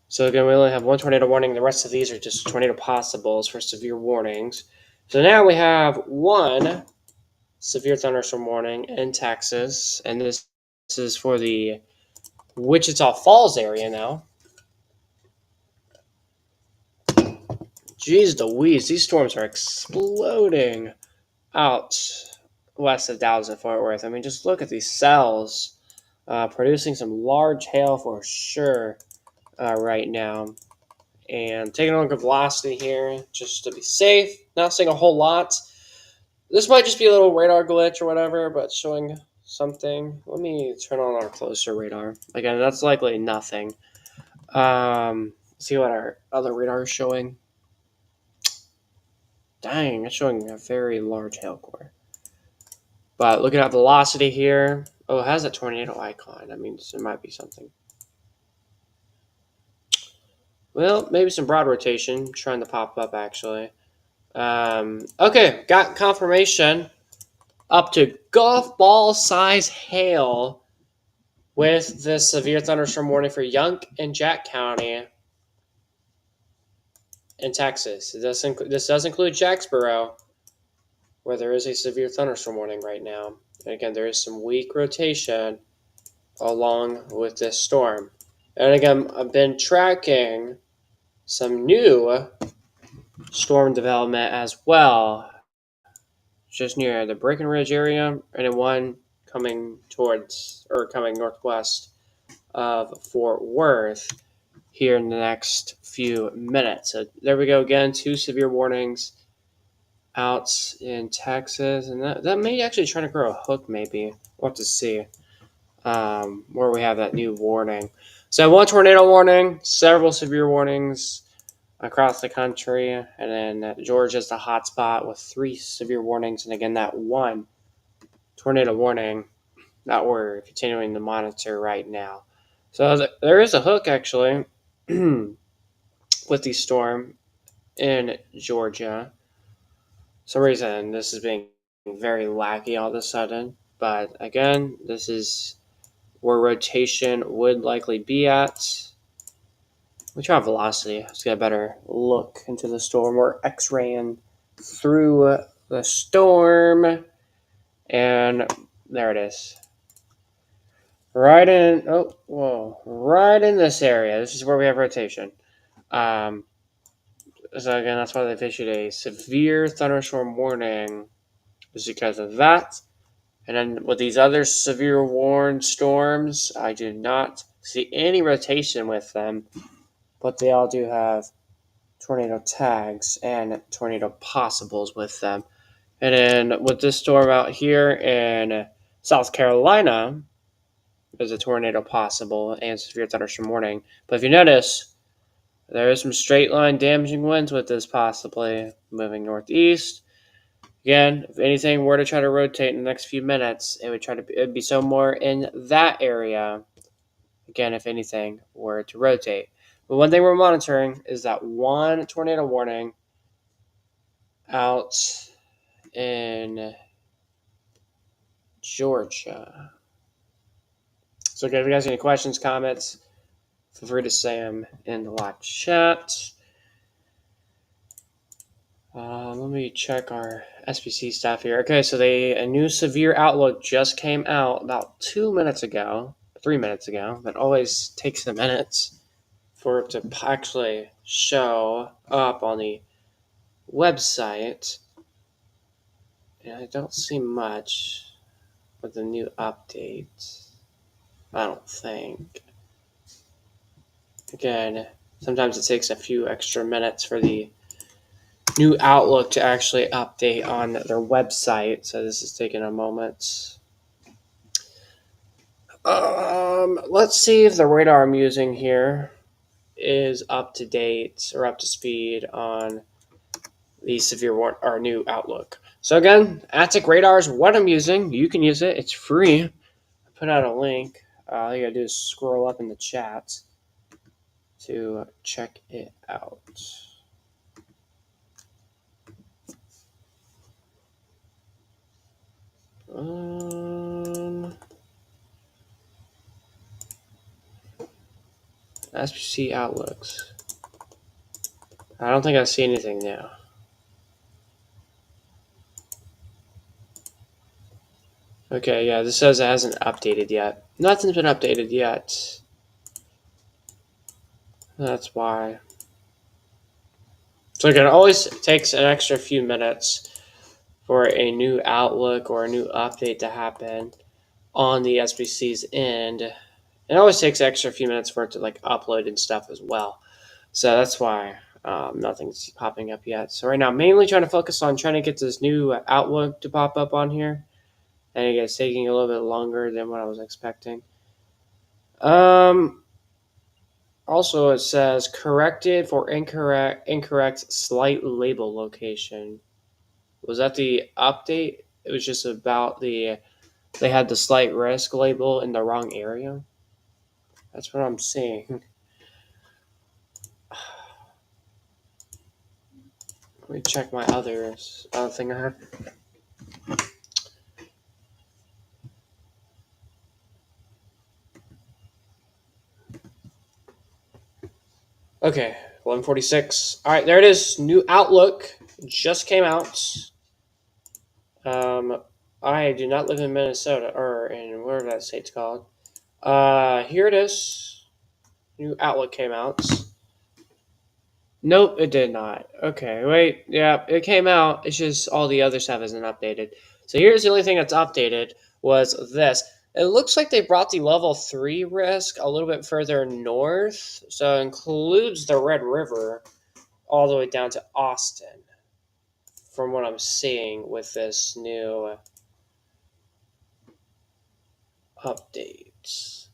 So again, we only have one tornado warning. The rest of these are just tornado possibles for severe warnings. So now we have one severe thunderstorm warning in Texas, and this is for the Wichita Falls area now. Jeez Louise, these storms are exploding out west of Dallas and Fort Worth. I mean, just look at these cells producing some large hail for sure right now. And taking a look at velocity here, just to be safe. Not seeing a whole lot. This might just be a little radar glitch or whatever, but showing something. Let me turn on our closer radar. Again, that's likely nothing. See what our other radar is showing. Dang, it's showing a very large hail core. But looking at velocity here, oh, it has a tornado icon. That means it might be something. Well, maybe some broad rotation trying to pop up actually. Okay, got confirmation. Up to golf ball size hail with this severe thunderstorm warning for Young and Jack County in Texas. This does include Jacksboro, where there is a severe thunderstorm warning right now. And again, there is some weak rotation along with this storm. And again, I've been tracking some new storm development as well, just near the Breckenridge area, and then one coming northwest of Fort Worth here in the next few minutes. So there we go again, two severe warnings out in Texas, and that may actually try to grow a hook maybe. We'll have to see where we have that new warning. So one tornado warning, several severe warnings across the country, and then Georgia's the hot spot with 3 severe warnings, and again that one tornado warning that we're continuing to monitor right now. So there is a hook actually with the storm in Georgia. For some reason this is being very laggy all of a sudden, but again, this is where rotation would likely be at. We try velocity. Let's get a better look into the storm. We're X-raying through the storm, and there it is. Right in, right in this area. This is where we have rotation. So again, that's why they've issued a severe thunderstorm warning, is because of that. And then with these other severe warned storms, I do not see any rotation with them, but they all do have tornado tags and tornado possibles with them. And then with this storm out here in South Carolina, there's a tornado possible and severe thunderstorm warning. But if you notice, there is some straight line damaging winds with this possibly moving northeast. Again, if anything were to try to rotate in the next few minutes, it'd be somewhere in that area. Again, if anything were to rotate. But one thing we're monitoring is that one tornado warning out in Georgia. So, okay, if you guys have any questions, comments, feel free to say them in the live chat. Let me check our SPC stuff here. Okay, so a new severe outlook just came out about 3 minutes ago. That always takes a minute for it to actually show up on the website. And I don't see much with the new update. I don't think. Again, sometimes it takes a few extra minutes for the new outlook to actually update on their website, so this is taking a moment. Let's see if the radar I'm using here is up to date or up to speed on the severe warning or new outlook. So again, Attic Radar is what I'm using. You can use it. It's free. I put out a link. All you gotta do is scroll up in the chat to check it out. SPC outlooks. I don't think I see anything now. Okay, yeah, this says it hasn't updated yet. Nothing's been updated yet. That's why. So it always takes an extra few minutes for a new outlook or a new update to happen on the SPC's end. It always takes an extra few minutes for it to upload and stuff as well. So that's why nothing's popping up yet. So right now, I'm mainly trying to focus on trying to get this new outlook to pop up on here. And it's taking a little bit longer than what I was expecting. Also, it says corrected for incorrect slight label location. Was that the update? It was just about they had the slight risk label in the wrong area. That's what I'm seeing. Let me check my other thing I have. Okay, 11:46. All right, there it is. New outlook just came out. I do not live in Minnesota or in whatever that state's called. Here it is. New outlook came out. Nope, it did not. Okay, wait. Yeah, it came out. It's just all the other stuff isn't updated. So here's the only thing that's updated was this. It looks like they brought the level 3 risk a little bit further north. So it includes the Red River all the way down to Austin, from what I'm seeing with this new update.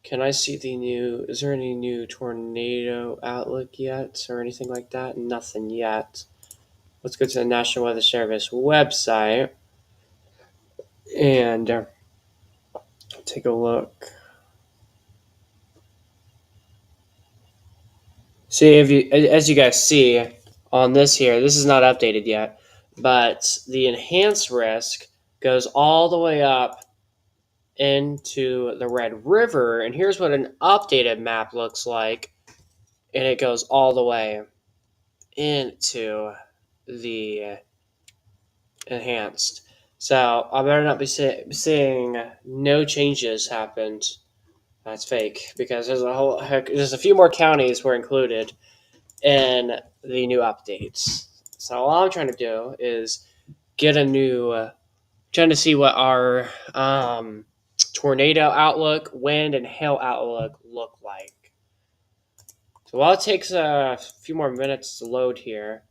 Can I see is there any new tornado outlook yet or anything like that? Nothing yet. Let's go to the National Weather Service website and take a look. See, as you guys see on this here, this is not updated yet, but the enhanced risk goes all the way up into the Red River, and here's what an updated map looks like, and it goes all the way into the enhanced. So I better not be seeing no changes happened. That's fake because there's a few more counties were included in the new updates. So all I'm trying to do is get a new, trying to see what our tornado outlook, wind, and hail outlook look like. So while it takes a few more minutes to load here,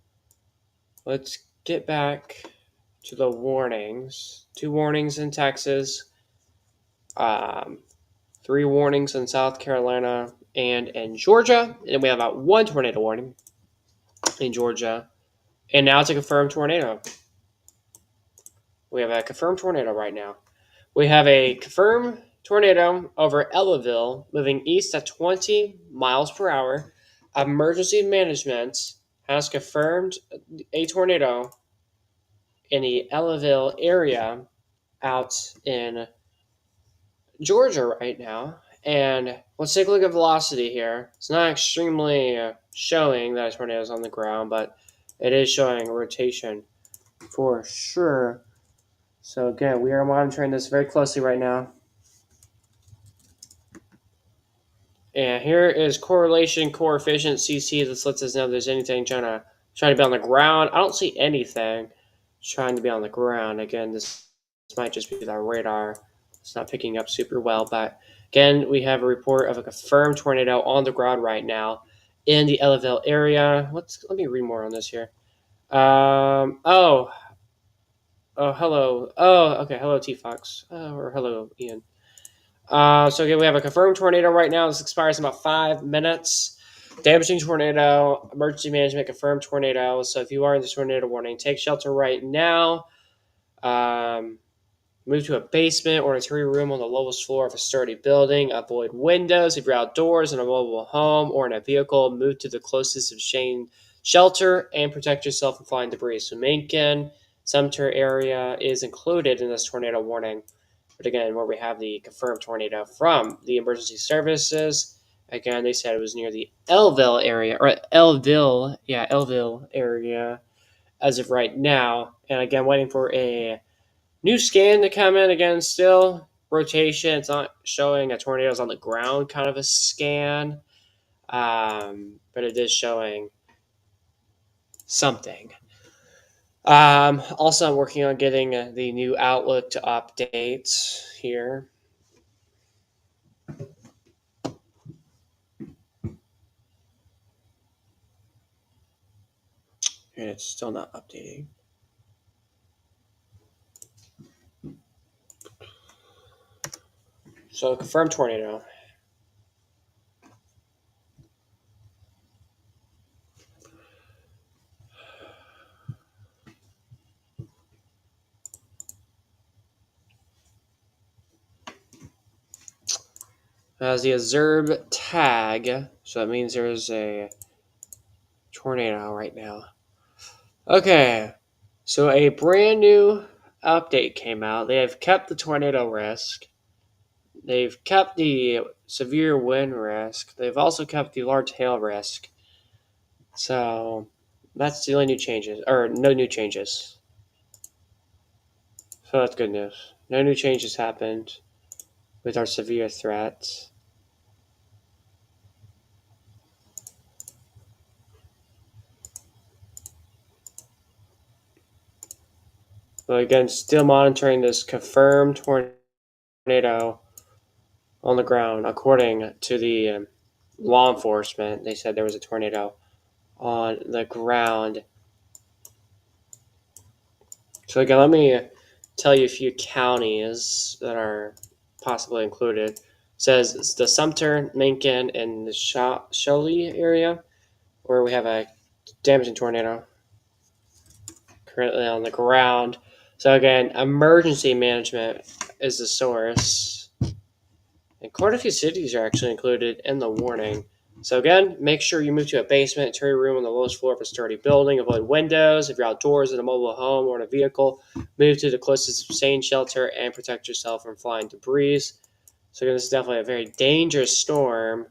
let's get back to the warnings. 2 warnings in Texas, 3 warnings in South Carolina and in Georgia, and we have about 1 tornado warning in Georgia. And now it's a confirmed tornado. We have a confirmed tornado right now. We have a confirmed tornado over Ellaville moving east at 20 miles per hour. Emergency management has confirmed a tornado in the Ellaville area out in Georgia right now. And let's take a look at velocity here. It's not extremely showing that a tornado is on the ground, but it is showing rotation for sure. So again, we are monitoring this very closely right now. And here is correlation coefficient CC. This lets us know if there's anything trying to be on the ground. I don't see anything trying to be on the ground. Again, this might just be our radar. It's not picking up super well, but again, we have a report of a confirmed tornado on the ground right now in the Ellaville area. Let me read more on this here. Hello. Oh, okay. Hello, txwx. Or hello, Ian. So again, we have a confirmed tornado right now. This expires in about 5 minutes. Damaging tornado, emergency management, confirmed tornado. So if you are in the tornado warning, take shelter right now. Move to a basement or an interior room on the lowest floor of a sturdy building. Avoid windows if you're outdoors in a mobile home or in a vehicle. Move to the closest shelter and protect yourself from flying debris. So Macon, Sumter area is included in this tornado warning. But again, where we have the confirmed tornado from the emergency services, again, they said it was near the Ellaville area area as of right now. And again, waiting for a new scan to come in. Again, still rotation. It's not showing a tornado's on the ground kind of a scan, but it is showing something. Also, I'm working on getting the new outlook to update here. And it's still not updating. So, confirmed tornado. Has the observe tag, so that means there's a tornado right now. Okay, so a brand new update came out. They have kept the tornado risk. They've kept the severe wind risk. They've also kept the large hail risk. So that's the only new changes, or no new changes. So that's good news. No new changes happened with our severe threats. But again, still monitoring this confirmed tornado on the ground. According to the law enforcement, they said there was a tornado on the ground. So again, let me tell you a few counties that are possibly included. It says it's the Sumter, Macon, and the Shelly area where we have a damaging tornado currently on the ground. So again, emergency management is the source. And quite a few cities are actually included in the warning. So again, make sure you move to a basement, interior room on the lowest floor of a sturdy building. Avoid windows. If you're outdoors in a mobile home or in a vehicle, move to the closest sustained shelter and protect yourself from flying debris. So again, this is definitely a very dangerous storm.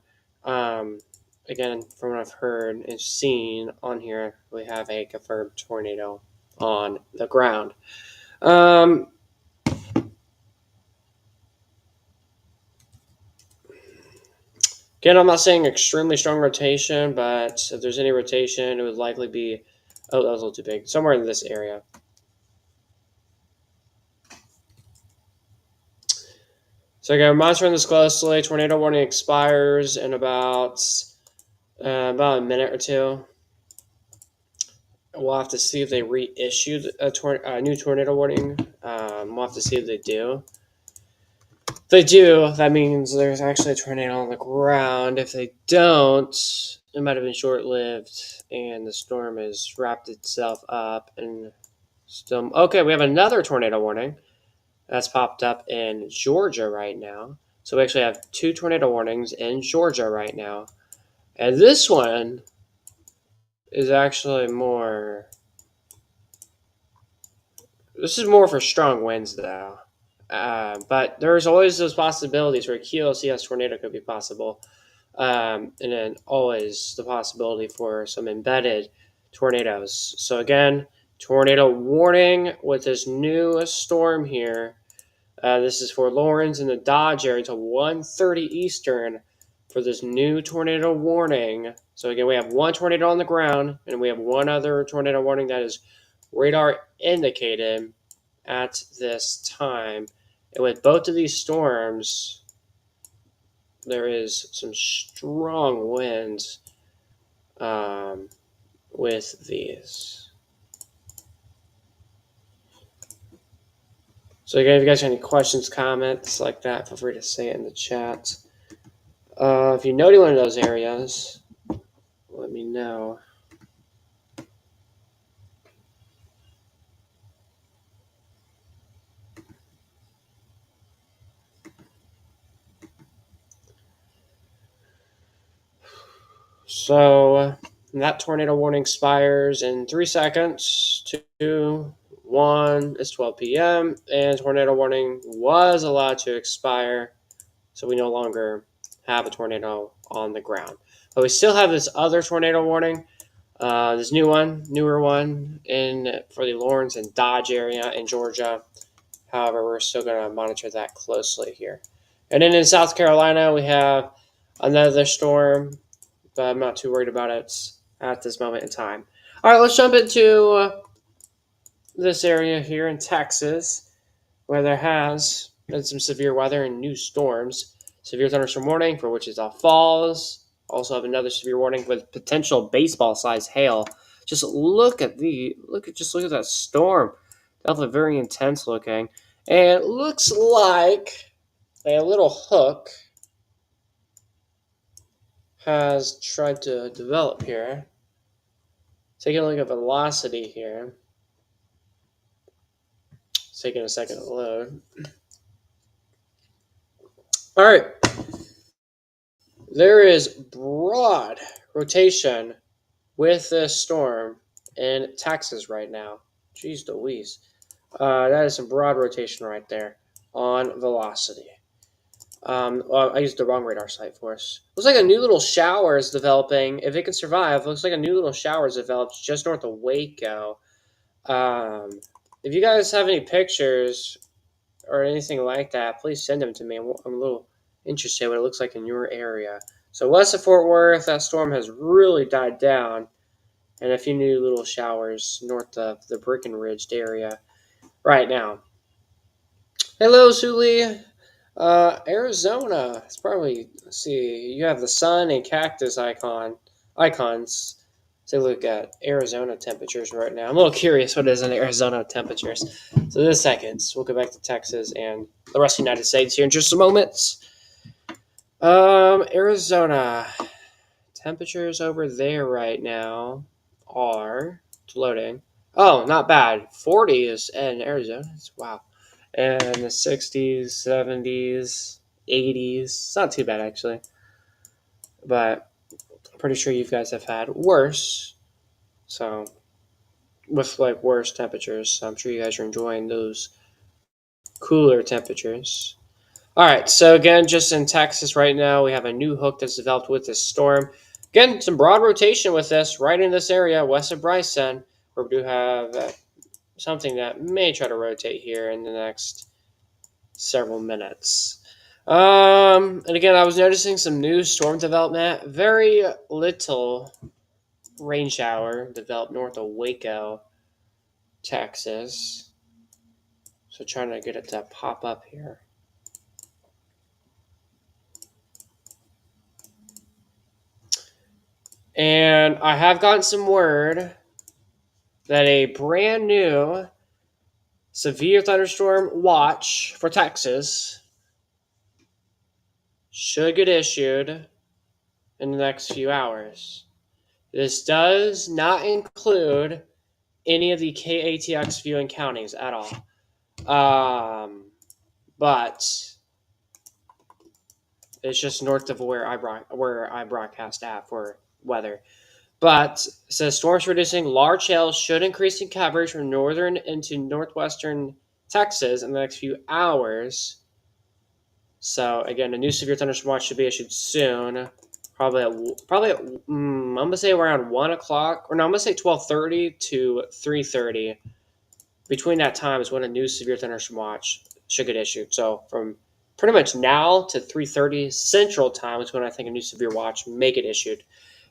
Again, from what I've heard and seen on here, we have a confirmed tornado on the ground. Again, I'm not saying extremely strong rotation, but if there's any rotation, it would likely be, oh, that was a little too big, somewhere in this area. So again, we're monitoring this closely. Tornado warning expires in about a minute or two. We'll have to see if they reissued a new tornado warning. We'll have to see if they do. If they do, that means there's actually a tornado on the ground. If they don't, it might have been short-lived, and the storm has wrapped itself up. And still, okay, we have another tornado warning that's popped up in Georgia right now. So we actually have 2 tornado warnings in Georgia right now, and this one is actually more. This is more for strong winds, though. But there's always those possibilities where a QLCS tornado could be possible. And then always the possibility for some embedded tornadoes. So again, tornado warning with this new storm here. This is for Lawrence and the Dodge area until 1:30 Eastern for this new tornado warning. So again, we have 1 tornado on the ground, and we have 1 other tornado warning that is radar indicated at this time. And with both of these storms, there is some strong winds with these. So again, if you guys have any questions, comments like that, feel free to say it in the chat. If you know any one of those areas, let me know. So that tornado warning expires in 3 seconds. 2, 1, it's 12 p.m. And tornado warning was allowed to expire. So we no longer have a tornado on the ground. But we still have this other tornado warning. This newer one for the Lawrence and Dodge area in Georgia. However, we're still going to monitor that closely here. And then in South Carolina, we have another storm, but I'm not too worried about it at this moment in time. All right, let's jump into this area here in Texas, where there has been some severe weather and new storms. Severe thunderstorm warning for Wichita Falls. Also have another severe warning with potential baseball-sized hail. Just look at that storm. Definitely very intense looking. And it looks like a little hook has tried to develop here. Taking a look at velocity here. It's taking a second to load. All right. There is broad rotation with this storm in Texas right now. Jeez Louise. That is some broad rotation right there on velocity. Well, I used the wrong radar site for us. Looks like a new little shower is developing. If it can survive, looks like a new little shower is developed just north of Waco. If you guys have any pictures or anything like that, please send them to me. I'm a little interested what it looks like in your area. So west of Fort Worth, that storm has really died down, and a few new little showers north of the Breckenridge area right now. Hello, Suli. Arizona. It's probably, let's see, you have the sun and cactus icons. Take a look at Arizona temperatures right now. I'm a little curious what is in Arizona temperatures. So in a second, we'll go back to Texas and the rest of the United States here in just a moment. Arizona temperatures over there right now are loading. Oh, not bad. 40 is in Arizona. Wow. And the 60s, 70s, 80s. It's not too bad, actually. But Pretty sure you guys have had worse. So, with like worse temperatures. So I'm sure you guys are enjoying those cooler temperatures. All right, so again, just in Texas right now, we have a new hook that's developed with this storm. Again, some broad rotation with this right in this area, west of Bryson, where we do have something that may try to rotate here in the next several minutes. And again, I was noticing some new storm development. Very little rain shower developed north of Waco, Texas. So trying to get it to pop up here. And I have gotten some word that a brand new severe thunderstorm watch for Texas should get issued in the next few hours. This does not include any of the KATX viewing counties at all. But it's just north of where I broadcast at for weather. But it says storms producing large hail should increase in coverage from northern into northwestern Texas in the next few hours. So again, a new severe thunderstorm watch should be issued soon. I'm gonna say around 1 o'clock, or no, I'm gonna say 12:30 to 3:30. Between that time is when a new severe thunderstorm watch should get issued. So from pretty much now to 3:30 Central Time is when I think a new severe watch may get issued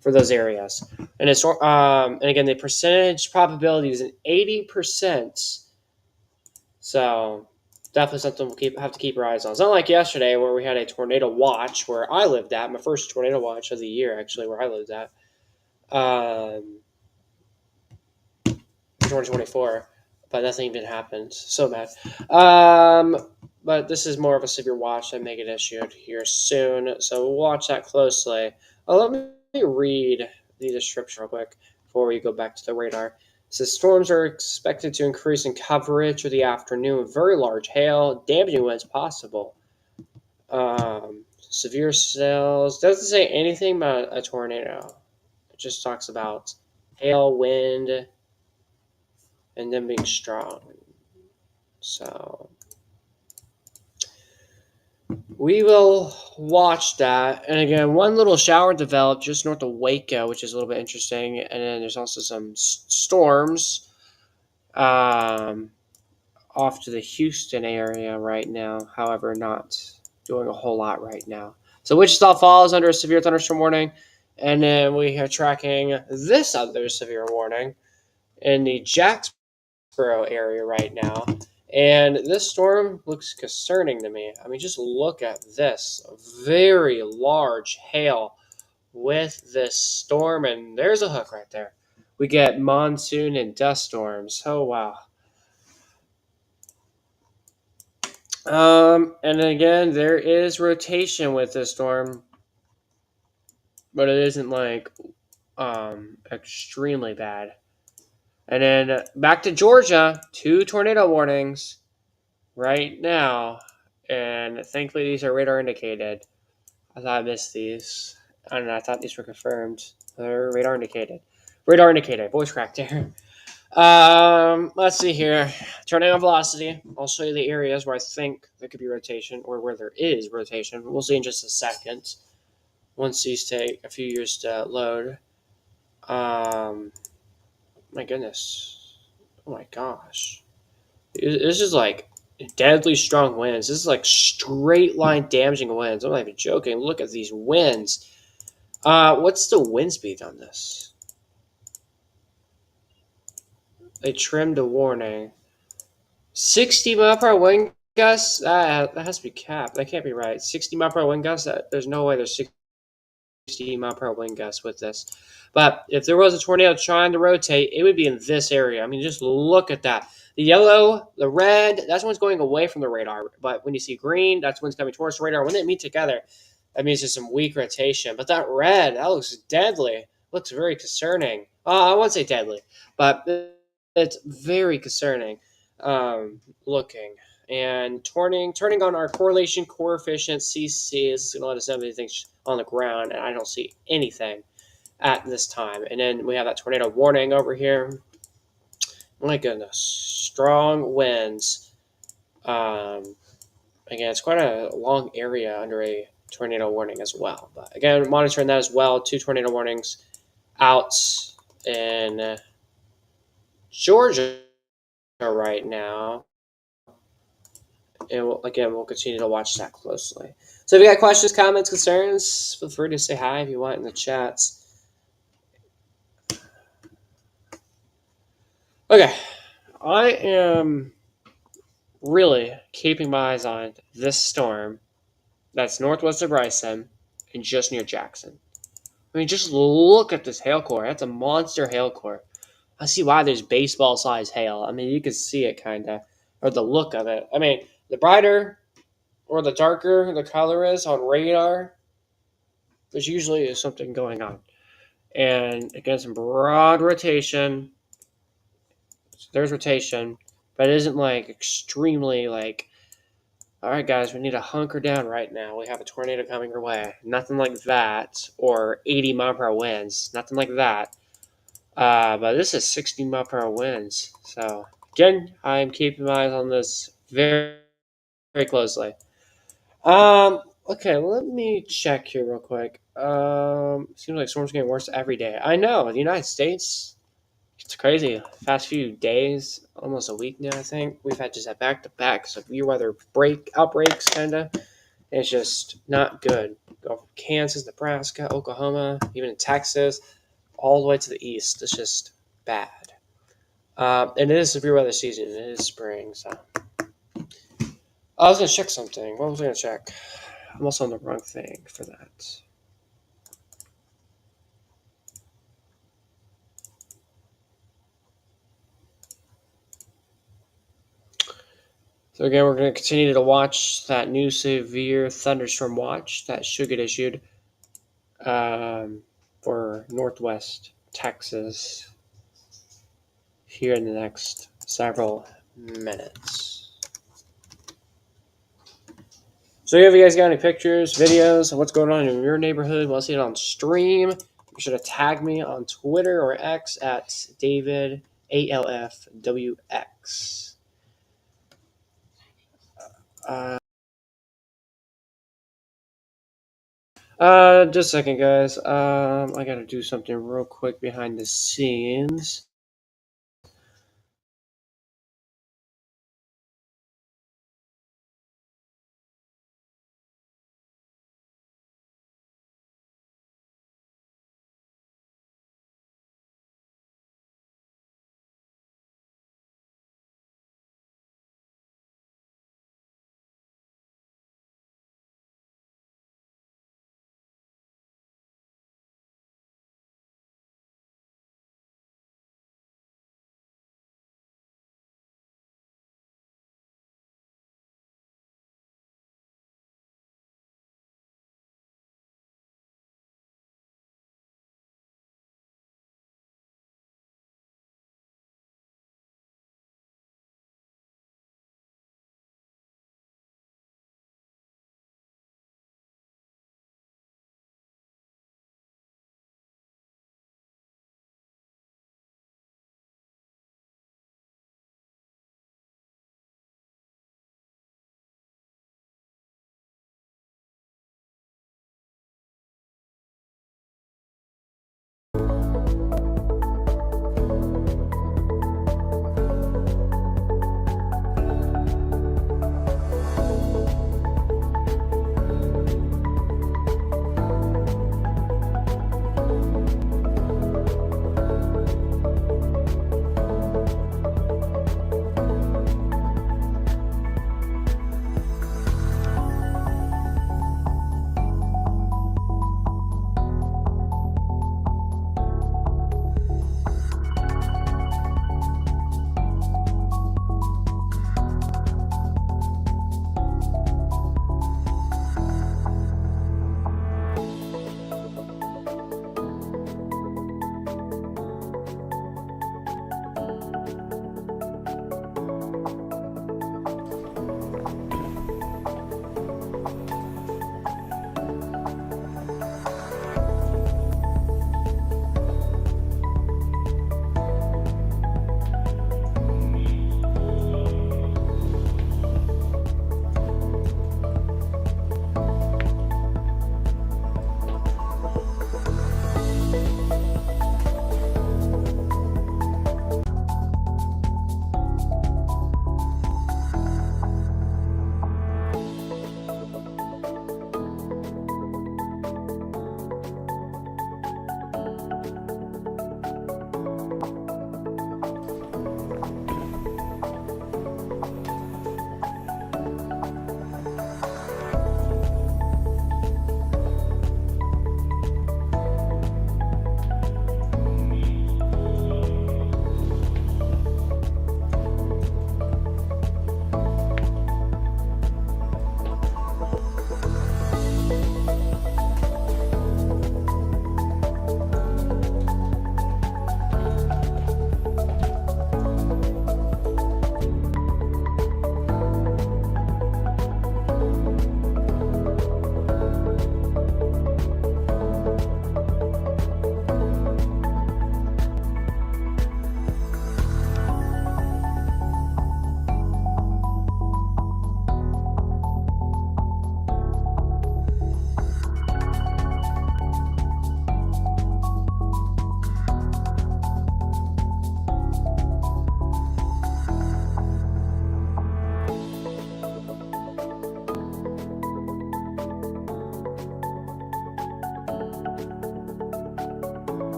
for those areas. And and again, the percentage probability is an 80%. So definitely something we'll have to keep our eyes on. It's not like yesterday where we had a tornado watch where I lived at, my first tornado watch of the year, actually, where I lived at, 2024, but nothing even happened. So bad. But this is more of a severe watch that may get issued here soon, so we'll watch that closely. Let me read the description real quick before we go back to the radar. It says storms are expected to increase in coverage of the afternoon with very large hail, damaging winds possible. Severe cells. Doesn't say anything about a tornado. It just talks about hail, wind, and them being strong. So we will watch that. And again, one little shower developed just north of Waco, which is a little bit interesting. And then there's also some storms off to the Houston area right now. However, not doing a whole lot right now. So Wichita Falls under a severe thunderstorm warning. And then we are tracking this other severe warning in the Jacksboro area right now. And this storm looks concerning to me. I mean, just look at this. A very large hail with this storm, and there's a hook right there. We get monsoon and dust storms. Oh, wow. And again, there is rotation with this storm, but it isn't like extremely bad. And then back to Georgia, 2 tornado warnings right now, and thankfully these are radar indicated. I thought I missed these. I don't know. I thought these were confirmed. They're radar indicated. Radar indicated. Voice crack there. Let's see here. Turning on velocity. I'll show you the areas where I think there could be rotation or where there is rotation. We'll see in just a second. Once these take a few years to load. My goodness. Oh my gosh. This is like deadly strong winds. This is like straight line damaging winds. I'm not even joking. Look at these winds. What's the wind speed on this? They trimmed a warning. 60 mile per hour wind gusts? That has to be capped. That can't be right. 60 mile per hour wind gusts? There's no way there's 60 mile per hour wind gusts with this. But if there was a tornado trying to rotate, it would be in this area. I mean, just look at that. The yellow, the red, that's when it's going away from the radar. But when you see green, that's when it's coming towards the radar. When they meet together, that means there's some weak rotation. But that red, that looks deadly. Looks very concerning. I won't say deadly, but it's very concerning looking. And turning on our correlation coefficient, CC, is going to let us know if anything's on the ground, and I don't see anything. at this time. And then we have that tornado warning over here. My goodness, strong winds. Again, it's quite a long area under a tornado warning as well. But again, monitoring that as well. 2 tornado warnings out in Georgia right now. And we'll continue to watch that closely. So if you got questions, comments, concerns, feel free to say hi if you want in the chats. Okay, I am really keeping my eyes on this storm that's northwest of Bryson and just near Jackson. I mean, just look at this hail core. That's a monster hail core. I see why there's baseball-sized hail. I mean, you can see it kind of, or the look of it. I mean, the brighter or the darker the color is on radar, there's usually something going on. And again, some broad rotation. So there's rotation, but it isn't like extremely like, all right, guys, we need to hunker down right now. We have a tornado coming our way. Nothing like that, or 80-mile-per-hour winds. Nothing like that. But this is 60-mile-per-hour winds. So again, I'm keeping my eyes on this very, very closely. Okay, let me check here real quick. Seems like storms getting worse every day. I know, the United States, it's crazy. Past few days, almost a week now, I think, we've had just had back-to-backs of weather outbreaks, kind of. It's just not good. Go from Kansas, Nebraska, Oklahoma, even in Texas, all the way to the east. It's just bad. And it is severe weather season. It is spring, so. I was going to check something. What was I going to check? I'm also on the wrong thing for that. So again, we're going to continue to watch that new severe thunderstorm watch that should get issued for Northwest Texas here in the next several minutes. So if you guys got any pictures, videos of what's going on in your neighborhood, want to see it on stream, be sure to tag me on Twitter or X at David ALFWX. Just a second, guys. I gotta do something real quick behind the scenes.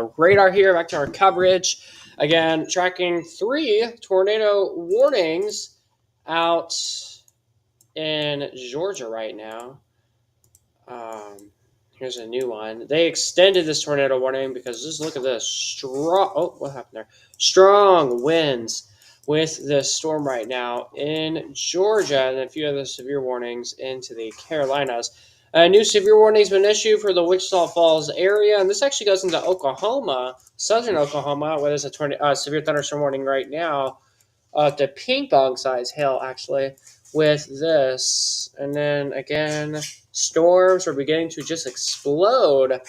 the radar here. Back to our coverage. Again, tracking 3 tornado warnings out in Georgia right now. Here's a new one. They extended this tornado warning because just look at this strong. Oh, what happened there? Strong winds with the storm right now in Georgia, and a few other severe warnings into the Carolinas. A new severe warning has been issued for the Wichita Falls area, and this actually goes into Oklahoma, southern Oklahoma, where there's a severe thunderstorm warning right now. The ping pong size hail actually with this, and then again, storms are beginning to just explode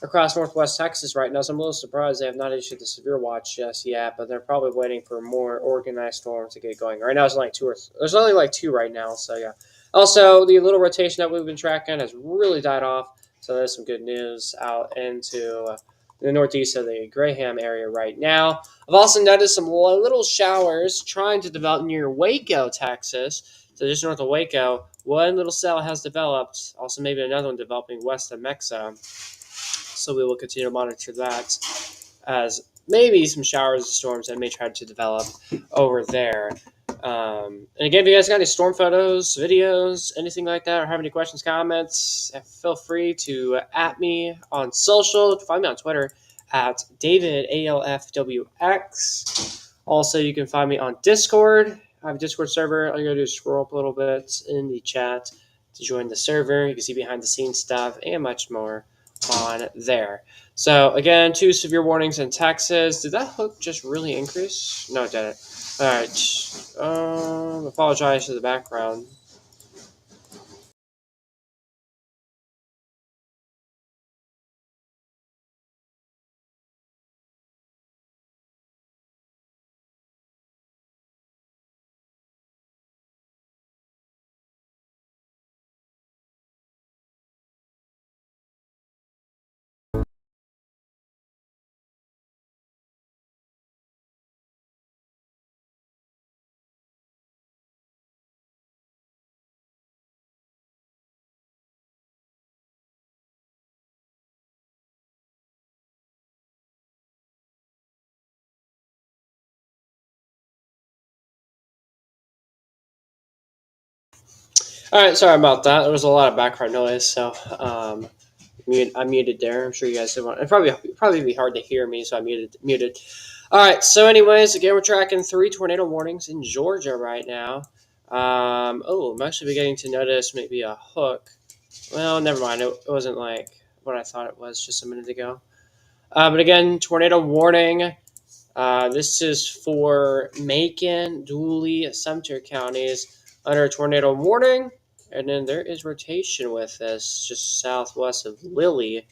across northwest Texas right now. So I'm a little surprised they have not issued the severe watch just yet, but they're probably waiting for more organized storms to get going. Right now, there's only like 2 right now. So yeah. Also, the little rotation that we've been tracking has really died off. So there's some good news out into the northeast of the Graham area right now. I've also noticed some little showers trying to develop near Waco, Texas. So just north of Waco, one little cell has developed. Also, maybe another one developing west of Mexa. So we will continue to monitor that as maybe some showers and storms that may try to develop over there. And again, if you guys got any storm photos, videos, anything like that, or have any questions, comments, feel free to at me on social. Find me on Twitter at DavidALFWX. Also, you can find me on Discord. I have a Discord server. All you gotta do is scroll up a little bit in the chat to join the server. You can see behind the scenes stuff and much more on there. So again, 2 severe warnings in Texas. Did that hook just really increase? No, it didn't. All right. Apologize for the background. All right, sorry about that. There was a lot of background noise, so I muted there. I'm sure you guys didn't want. It probably be hard to hear me, so I muted. All right. So, anyways, again, we're tracking 3 tornado warnings in Georgia right now. I'm actually beginning to notice maybe a hook. Well, never mind. It wasn't like what I thought it was just a minute ago. But again, tornado warning. This is for Macon, Dooley, Sumter counties under a tornado warning. And then there is rotation with this just southwest of Lilly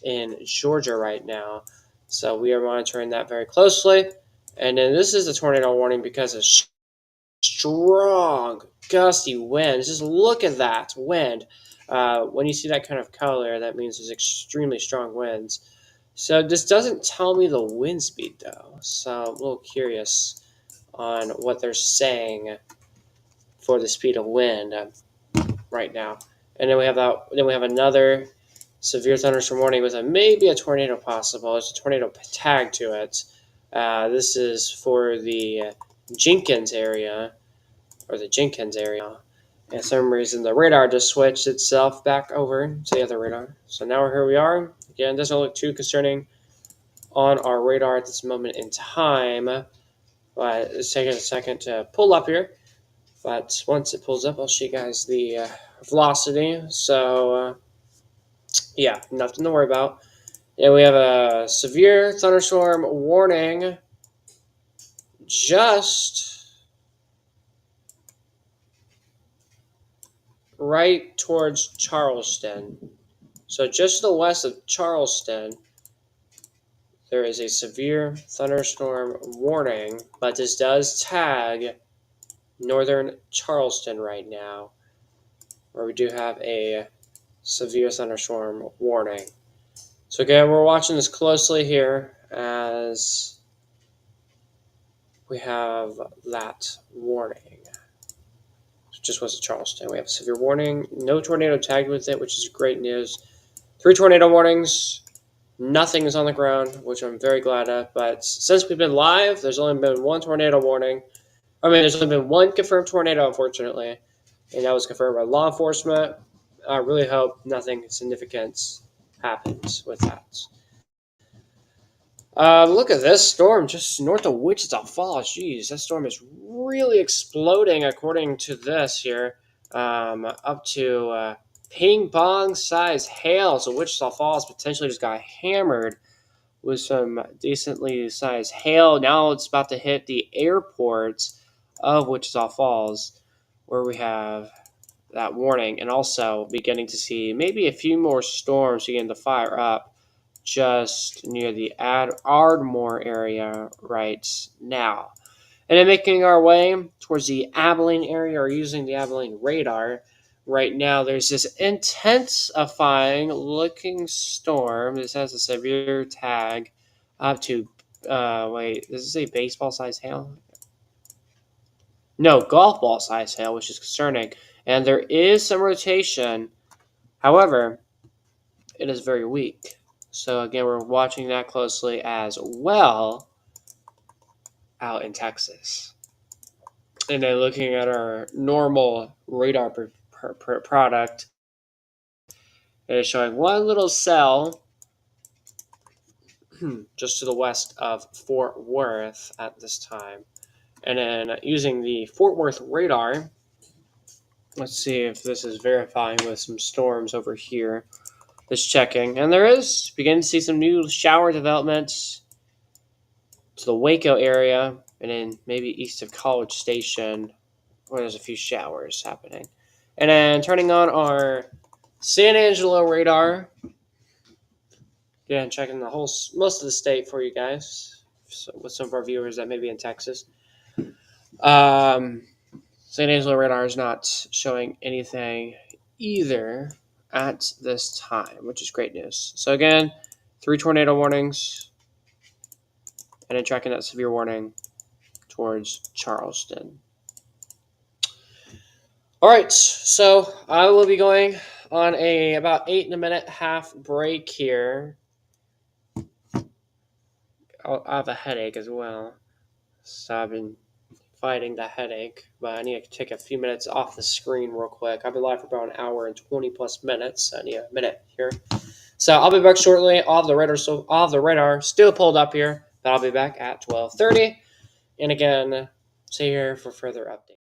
in Georgia right now. So we are monitoring that very closely. And then this is a tornado warning because of strong, gusty winds. Just look at that wind. When you see that kind of color, that means there's extremely strong winds. So this doesn't tell me the wind speed though. So I'm a little curious on what they're saying for the speed of wind right now. And then we have another severe thunderstorm warning with maybe a tornado possible. There's a tornado tag to it. This is for the Jenkins area. And for some reason, the radar just switched itself back over to the other radar. So now here we are. Again, it doesn't look too concerning on our radar at this moment in time. But it's taking a second to pull up here. But once it pulls up, I'll show you guys the velocity. So, yeah, nothing to worry about. Yeah, we have a severe thunderstorm warning just right towards Charleston. So just to the west of Charleston, there is a severe thunderstorm warning, but this does tag northern Charleston right now, where we do have a severe thunderstorm warning. So again, we're watching this closely here as we have that warning. Just west of Charleston, we have a severe warning. No tornado tagged with it, which is great news. 3 tornado warnings Nothing is on the ground, which I'm very glad of. But since we've been live, there's only been one tornado warning. I mean, there's only been one confirmed tornado, unfortunately, and that was confirmed by law enforcement. I really hope nothing significant happens with that. Look at this storm just north of Wichita Falls. Jeez, that storm is really exploding, according to this here. Up to ping pong size hail. So Wichita Falls potentially just got hammered with some decently sized hail. Now it's about to hit the airports of Wichita Falls, where we have that warning, and also beginning to see maybe a few more storms begin to fire up just near the Ardmore area right now. And then making our way towards the Abilene area, or using the Abilene radar. Right now, there's this intensifying looking storm. This has a severe tag up to, wait, does it say baseball size hail? No, golf ball size hail, which is concerning. And there is some rotation. However, it is very weak. So again, we're watching that closely as well out in Texas. And then looking at our normal radar product, it is showing one little cell just to the west of Fort Worth at this time. And then using the Fort Worth radar, let's see if this is verifying with some storms over here. Just checking. And there is. Beginning to see some new shower developments to the Waco area, and then maybe east of College Station, where there's a few showers happening. And then turning on our San Angelo radar. Again, checking the whole most of the state for you guys, so with some of our viewers that may be in Texas. San Angelo radar is not showing anything either at this time, which is great news. So again, 3 tornado warnings, and then tracking that severe warning towards Charleston. All right, so I will be going on a about 8.5-minute break here. I have a headache as well, so I've been fighting the headache, but I need to take a few minutes off the screen real quick. I've been live for about an hour and 20 plus minutes. So I need a minute here. So I'll be back shortly. All of the radar still pulled up here, but I'll be back at 12:30. And again, stay here for further updates.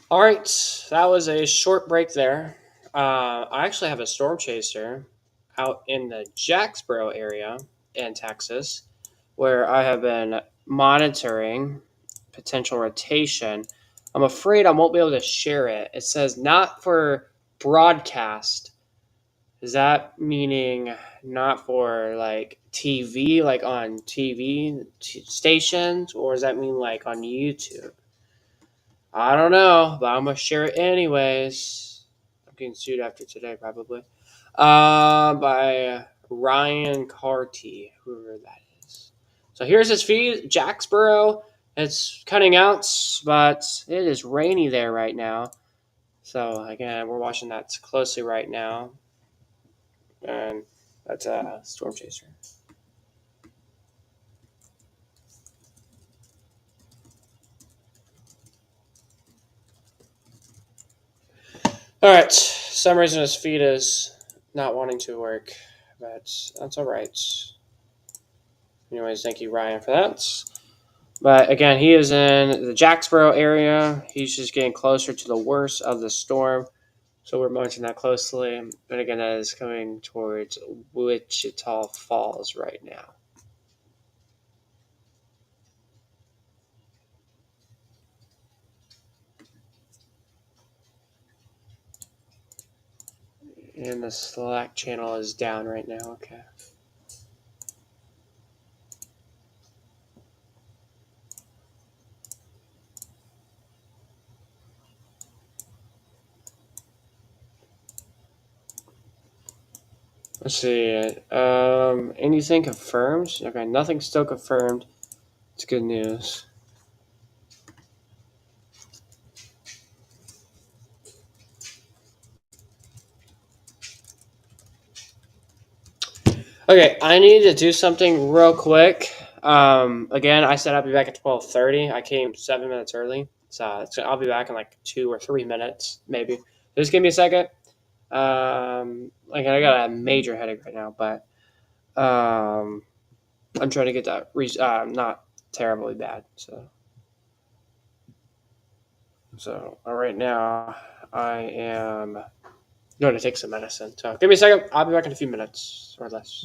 All right, that was a short break there. I actually have a storm chaser out in the Jacksboro area in Texas, where I have been monitoring potential rotation. I'm afraid I won't be able to share it. It says not for broadcast. Is that meaning not for like TV, like on TV stations, or does that mean like on YouTube? I don't know, but I'm gonna share it anyways. I'm getting sued after today, probably. By Ryan Carty, whoever that is. So here's his feed, Jacksboro. It's cutting out, but it is rainy there right now. So again, we're watching that closely right now. And that's a storm chaser. All right. Some reason his feed is not wanting to work, but that's all right. Anyways, thank you, Ryan, for that. But again, he is in the Jacksboro area. He's just getting closer to the worst of the storm. So we're monitoring that closely. And again, that is coming towards Wichita Falls right now. And the Slack channel is down right now. Okay. Let's see. Anything confirmed? Okay, nothing's still confirmed. It's good news. Okay, I need to do something real quick. Again, I said I'll be back at 12:30. I came 7 minutes early, so I'll be back in like 2 or 3 minutes, maybe. Just give me a second. Like I got a major headache right now, but I'm trying to get that not terribly bad. So right now I am going to take some medicine. So give me a second. I'll be back in a few minutes or less.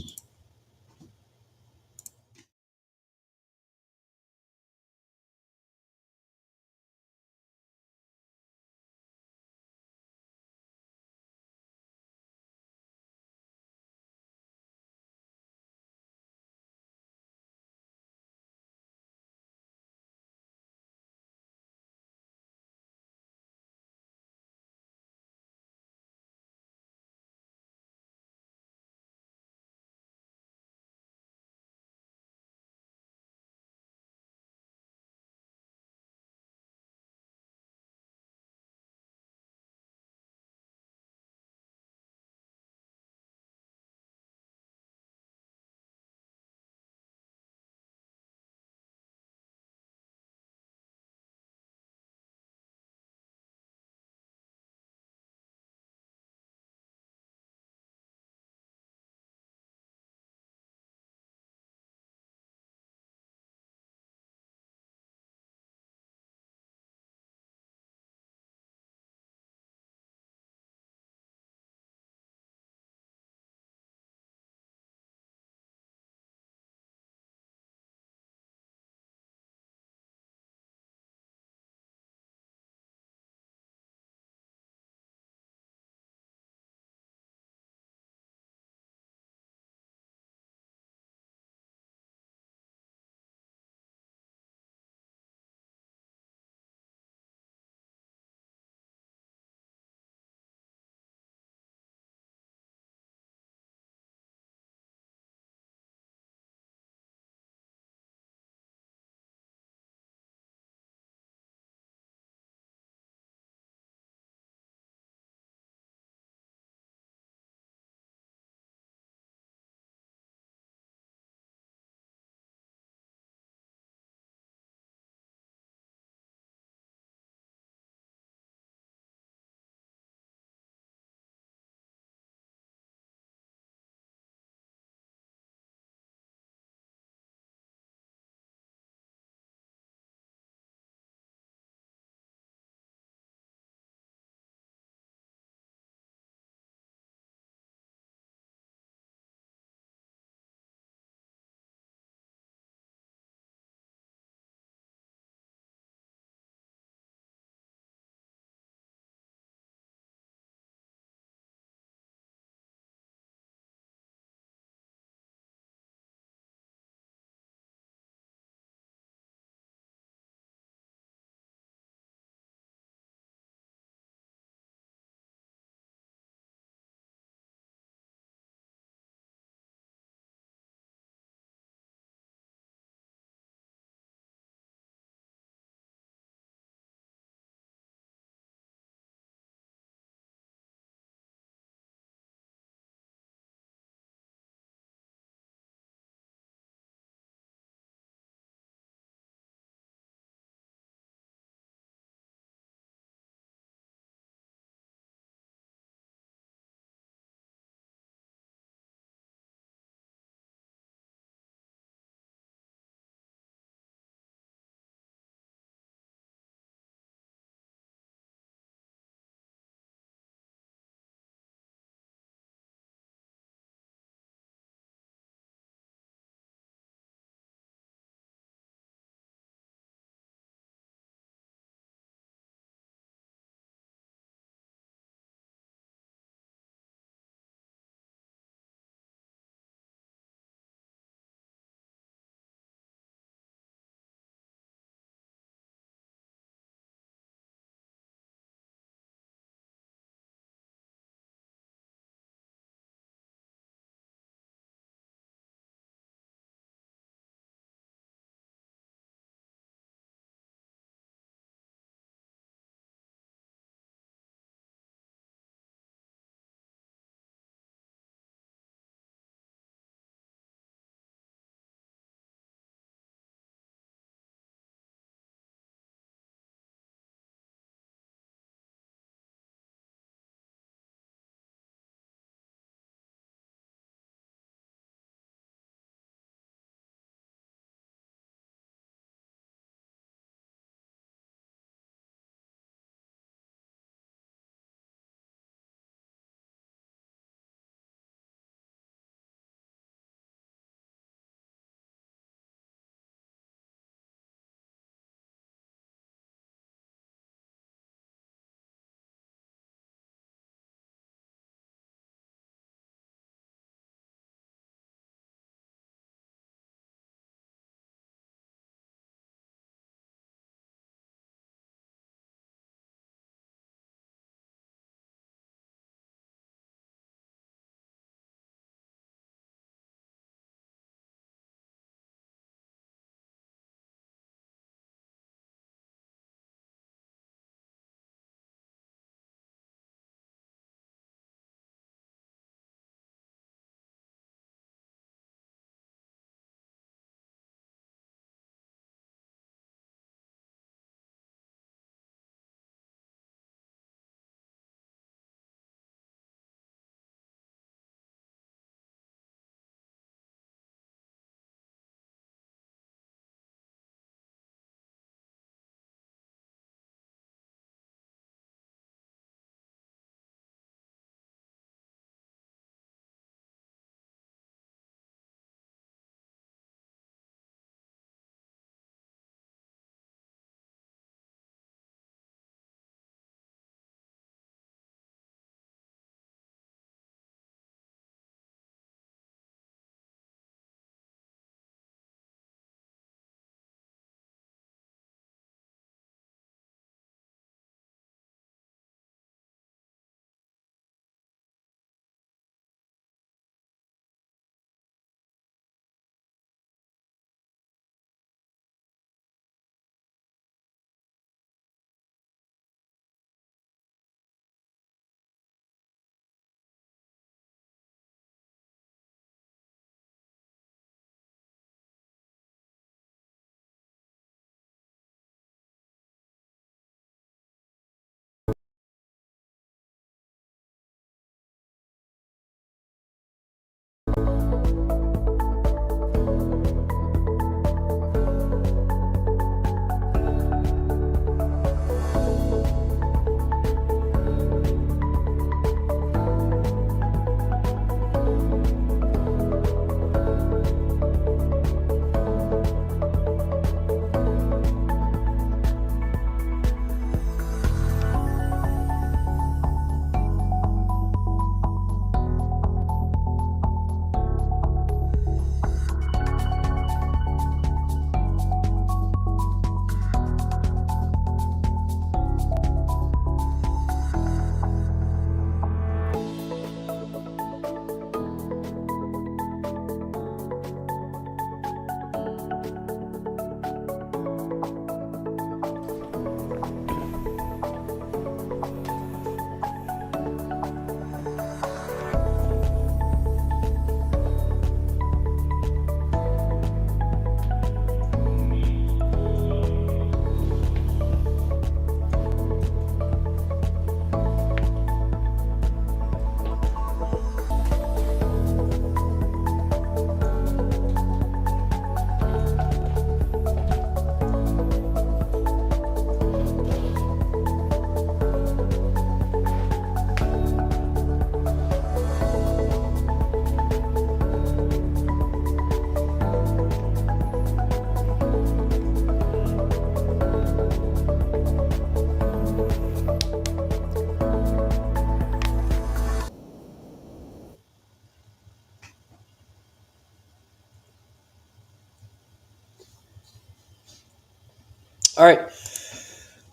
All right,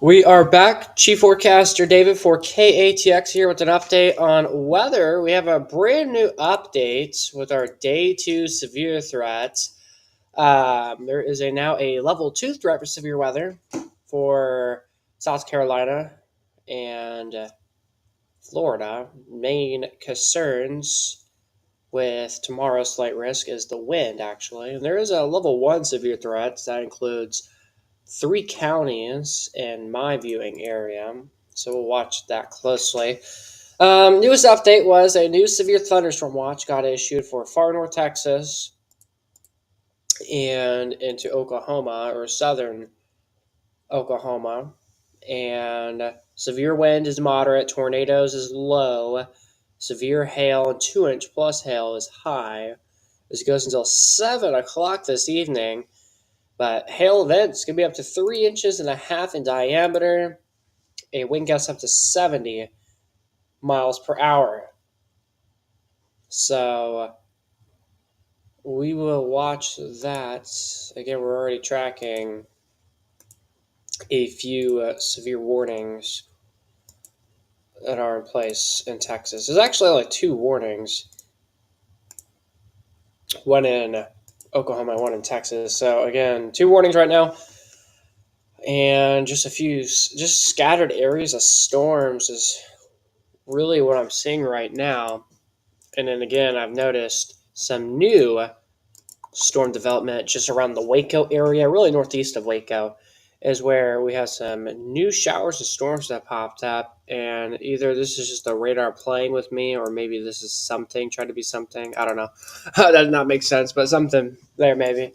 we are back. Chief Forecaster David for KATX here with an update on weather. We have a brand new update with our day 2 severe threats. There is now a level 2 threat for severe weather for South Carolina and Florida. Main concerns with tomorrow's slight risk is the wind, actually. And there is a level 1 severe threat that includes 3 counties in my viewing area. So we'll watch that closely. Newest update was a new severe thunderstorm watch got issued for far north Texas and into Oklahoma or southern Oklahoma. And severe wind is moderate, tornadoes is low, severe hail and 2-inch plus hail is high. This goes until 7 o'clock this evening. But hail events can be up to 3.5 inches in diameter, a wind gust up to 70 miles per hour. So we will watch that. Again, we're already tracking a few severe warnings that are in place in Texas. There's actually only 2 warnings, one in Oklahoma, one in Texas. So again, 2 warnings right now. And just a few, just scattered areas of storms is really what I'm seeing right now. And then again, I've noticed some new storm development just around the Waco area, really northeast of Waco, is where we have some new showers and storms that popped up. And either this is just the radar playing with me, or maybe this is something, trying to be something. I don't know. That does not make sense, but something there maybe.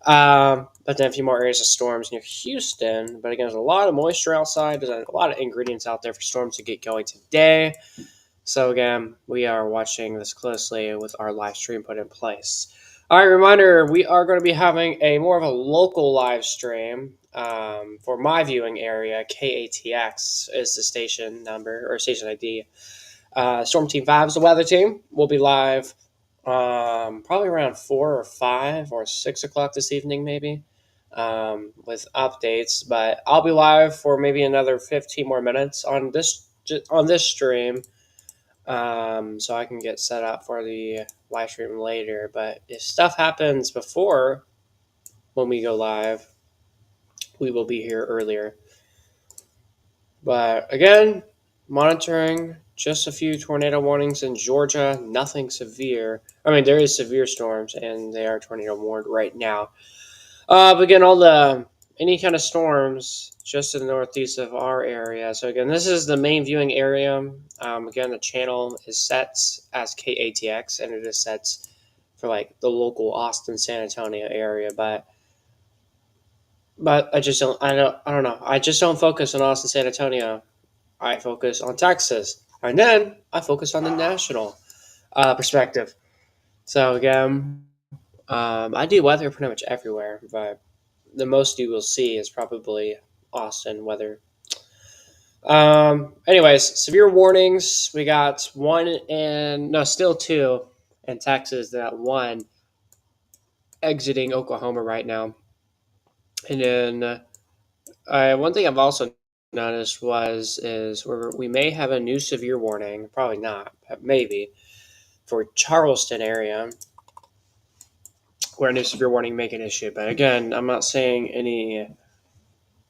But then a few more areas of storms near Houston. But again, there's a lot of moisture outside. There's a lot of ingredients out there for storms to get going today. So again, we are watching this closely with our live stream put in place. All right, reminder, we are going to be having a more of a local live stream for my viewing area. KATX is the station number or station ID. Storm Team 5 is the weather team. We'll be live probably around 4 or 5 or 6 o'clock this evening, maybe, with updates. But I'll be live for maybe another 15 more minutes on this stream. So I can get set up for the live stream later. But if stuff happens before when we go live, we will be here earlier. But again, monitoring just a few tornado warnings in Georgia, nothing severe. I mean, there is severe storms, and they are tornado warned right now. But again, any kind of storms just to the northeast of our area. So again, this is the main viewing area. Again, the channel is set as KATX, and it is set for like the local Austin, San Antonio area. But I just don't. I don't know. I just don't focus on Austin, San Antonio. I focus on Texas, and then I focus on the national perspective. So again, I do weather pretty much everywhere, but the most you will see is probably Austin weather. Anyways, severe warnings. We got still 2 in Texas. That 1 exiting Oklahoma right now. And then one thing I've also noticed is we may have a new severe warning. Probably not, but maybe for Charleston area, where a new severe warning may get issued. But again, I'm not saying any.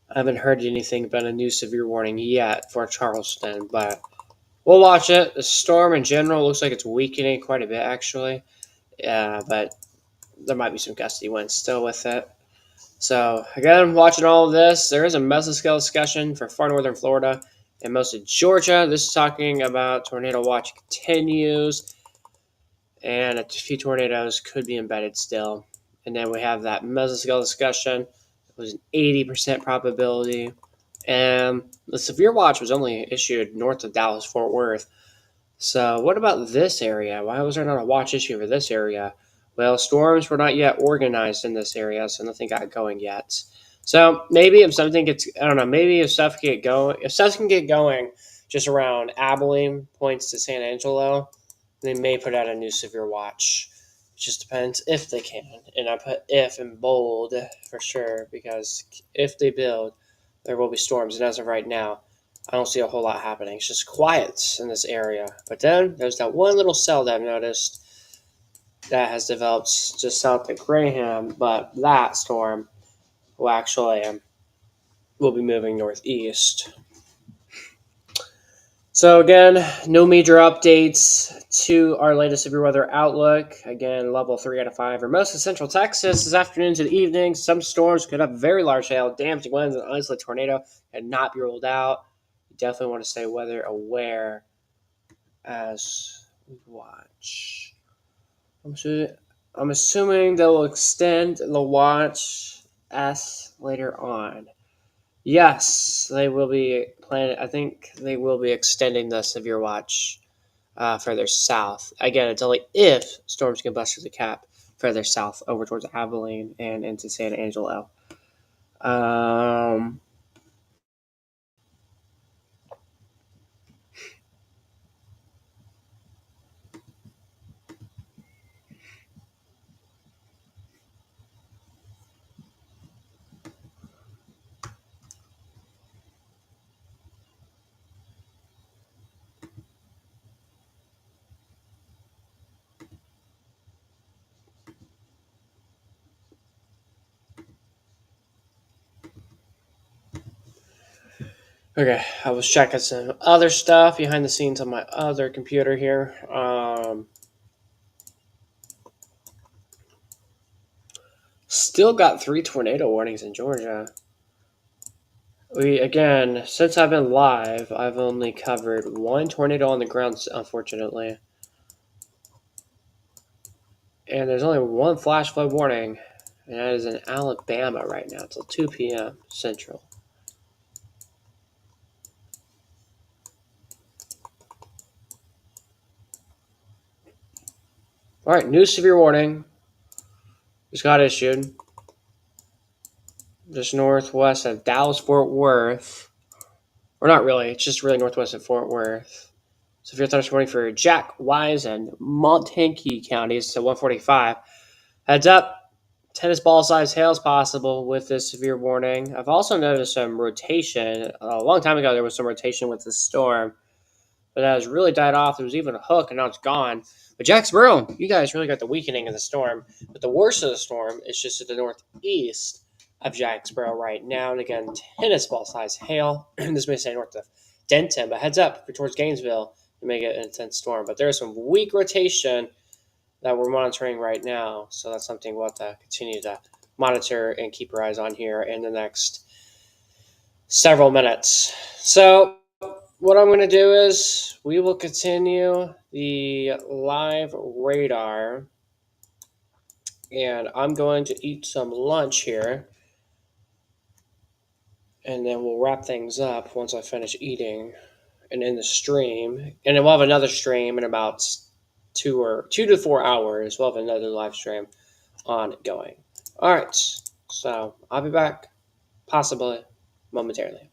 I haven't heard anything about a new severe warning yet for Charleston, but we'll watch it. The storm in general looks like it's weakening quite a bit, actually. But there might be some gusty winds still with it. So, again, watching all of this, there is a mesoscale discussion for far northern Florida and most of Georgia. This is talking about tornado watch continues, and a few tornadoes could be embedded still. And then we have that mesoscale discussion. It was an 80% probability. And the severe watch was only issued north of Dallas-Fort Worth. So what about this area? Why was there not a watch issue for this area? Well, storms were not yet organized in this area, so nothing got going yet. So maybe if something gets, I don't know, maybe if stuff can get going just around Abilene, points to San Angelo, they may put out a new severe watch just depends if they can. And I put if in bold for sure, because if they build, there will be storms. And as of right now, I don't see a whole lot happening. It's just quiet in this area. But then there's that one little cell that I've noticed that has developed just south of Graham, but that storm will actually will be moving northeast. So again, no major updates to our latest severe weather outlook. Again, level 3 out of 5 for most of central Texas this afternoon to the evening. Some storms could have very large hail, damaging winds, and isolated tornado and not be ruled out. You definitely want to stay weather aware as we watch. I'm assuming they'll extend the watch S later on. Yes, they will be planning. I think they will be extending the severe watch further south. Again, it's only if storms can bust through the cap further south over towards Abilene and into San Angelo. Okay, I was checking some other stuff behind the scenes on my other computer here. Still got 3 tornado warnings in Georgia. Again, since I've been live, I've only covered 1 tornado on the ground, unfortunately. And there's only 1 flash flood warning, and that is in Alabama right now until 2 p.m. Central. All right, new severe warning just got issued. Just northwest of Dallas-Fort Worth. Or not really, it's just really northwest of Fort Worth. Severe thunderstorm warning for Jack, Wise, and Montague counties to 145. Heads up, tennis ball size hail is possible with this severe warning. I've also noticed some rotation. A long time ago, there was some rotation with the storm, but that has really died off. There was even a hook, and now it's gone. But Jacksboro, you guys really got the weakening of the storm. But the worst of the storm is just to the northeast of Jacksboro right now. And again, tennis ball size hail. This may say north of Denton, but heads up towards Gainesville, you may get an intense storm. But there's some weak rotation that we're monitoring right now. So that's something we'll have to continue to monitor and keep our eyes on here in the next several minutes. So what I'm going to do is we will continue the live radar, and I'm going to eat some lunch here, and then we'll wrap things up once I finish eating and in the stream. And then we'll have another stream in about 2 to 4 hours. We'll have another live stream ongoing. All right, so I'll be back possibly momentarily.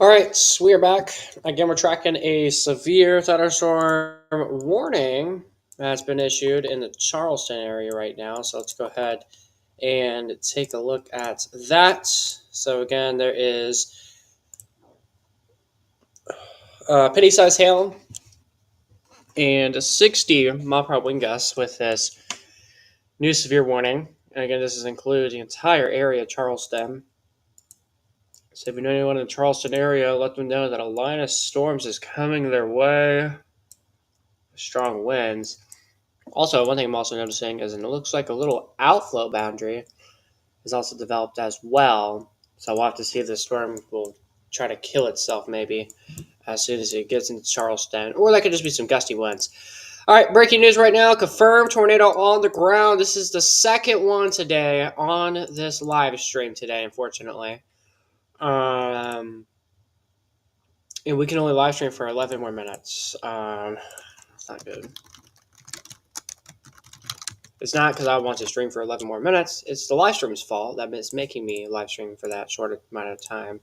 All right, so we are back. Again, we're tracking a severe thunderstorm warning that's been issued in the Charleston area right now. So let's go ahead and take a look at that. So again, there is penny-sized hail and a 60-mile-per-hour wind gusts with this new severe warning. And again, this includes the entire area of Charleston. So if you know anyone in the Charleston area, let them know that a line of storms is coming their way. Strong winds. Also, one thing I'm also noticing is it looks like a little outflow boundary is also developed as well. So we'll have to see if the storm will try to kill itself maybe as soon as it gets into Charleston. Or that could just be some gusty winds. All right, breaking news right now. Confirmed tornado on the ground. This is the second one today on this live stream today, unfortunately. And we can only live stream for 11 more minutes. That's not good. It's not because I want to stream for 11 more minutes. It's the live stream's fault that is making me live stream for that short amount of time.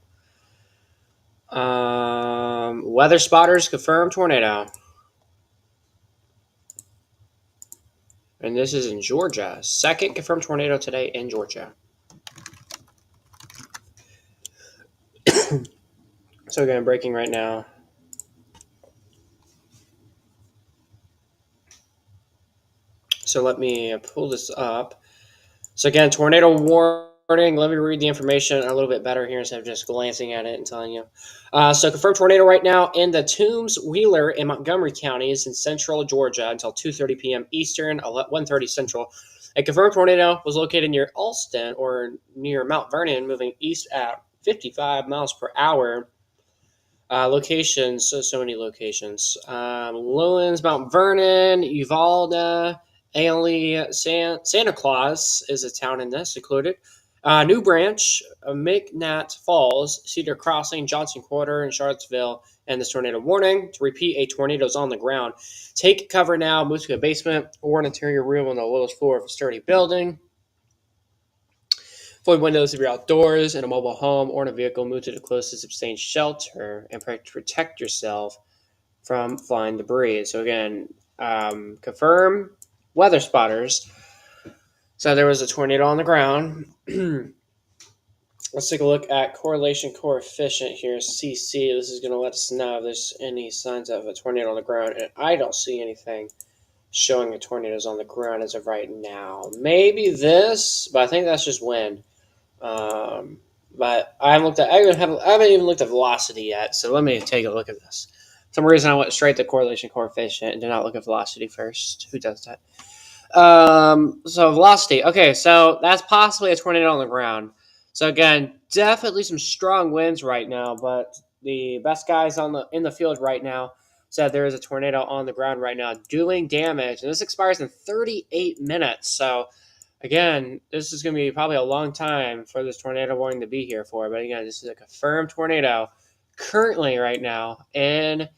Weather spotters confirmed tornado. And this is in Georgia. Second confirmed tornado today in Georgia. So again, breaking right now. So let me pull this up. So again, tornado warning. Let me read the information a little bit better here instead of just glancing at it and telling you. So confirmed tornado right now in the Toombs, Wheeler, and Montgomery counties in central Georgia until 2:30 p.m. Eastern, 1:30 Central. A confirmed tornado was located near Alston or near Mount Vernon, moving east at 55 miles per hour. Locations, so many locations. Lewins, Mount Vernon, Uvalde, Ailey, Santa Claus is a town in this, included. New Branch, McNatt Falls, Cedar Crossing, Johnson Quarter, and Charlottesville, and this tornado warning. To repeat, a tornado is on the ground. Take cover now, move to a basement or an interior room on the lowest floor of a sturdy building. Avoid windows if you're outdoors, in a mobile home, or in a vehicle. Move to the closest sustained shelter and protect yourself from flying debris. So again, confirm weather spotters. So there was a tornado on the ground. Let's take a look at correlation coefficient here, CC. This is going to let us know if there's any signs of a tornado on the ground. And I don't see anything showing a tornadoes on the ground as of right now. Maybe this, but I think that's just wind. But I haven't even looked at velocity yet. So let me take a look at this. For some reason I went straight to correlation coefficient and did not look at velocity first. Who does that? So velocity. Okay, so that's possibly a tornado on the ground. So again, definitely some strong winds right now, but the best guys in the field right now said there is a tornado on the ground right now doing damage, and this expires in 38 minutes. So again, this is going to be probably a long time for this tornado warning to be here for. But again, this is a confirmed tornado currently right now in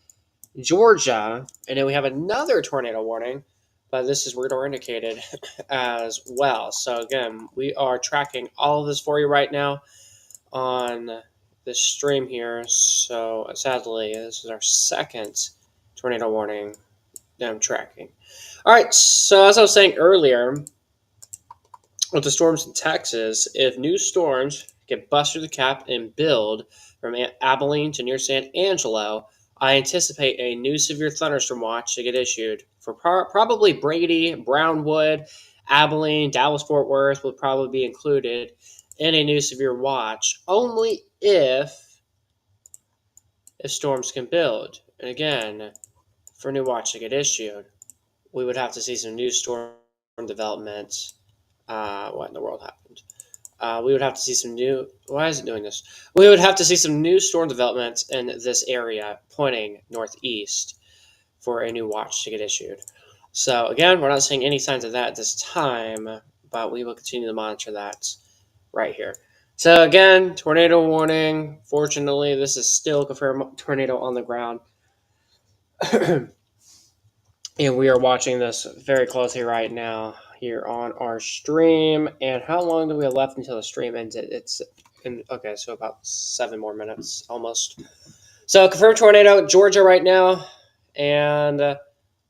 Georgia. And then we have another tornado warning, but this is radar indicated as well. So again, we are tracking all of this for you right now on the stream here. So sadly, this is our second tornado warning that I'm tracking. All right, so as I was saying earlier, with the storms in Texas, if new storms get bust through the cap and build from Abilene to near San Angelo, I anticipate a new severe thunderstorm watch to get issued for probably Brady, Brownwood, Abilene, Dallas-Fort Worth will probably be included in a new severe watch, only if storms can build. And again, for a new watch to get issued, we would have to see some new storm developments. What in the world happened? We would have to see some new. Why is it doing this? We would have to see some new storm developments in this area pointing northeast for a new watch to get issued. So again, we're not seeing any signs of that at this time, but we will continue to monitor that right here. So again, tornado warning. Fortunately, this is still confirmed tornado on the ground. And we are watching this very closely right now here on our stream. And how long do we have left until the stream ends? It's Okay, so about 7 more minutes almost. So confirmed tornado, Georgia right now, and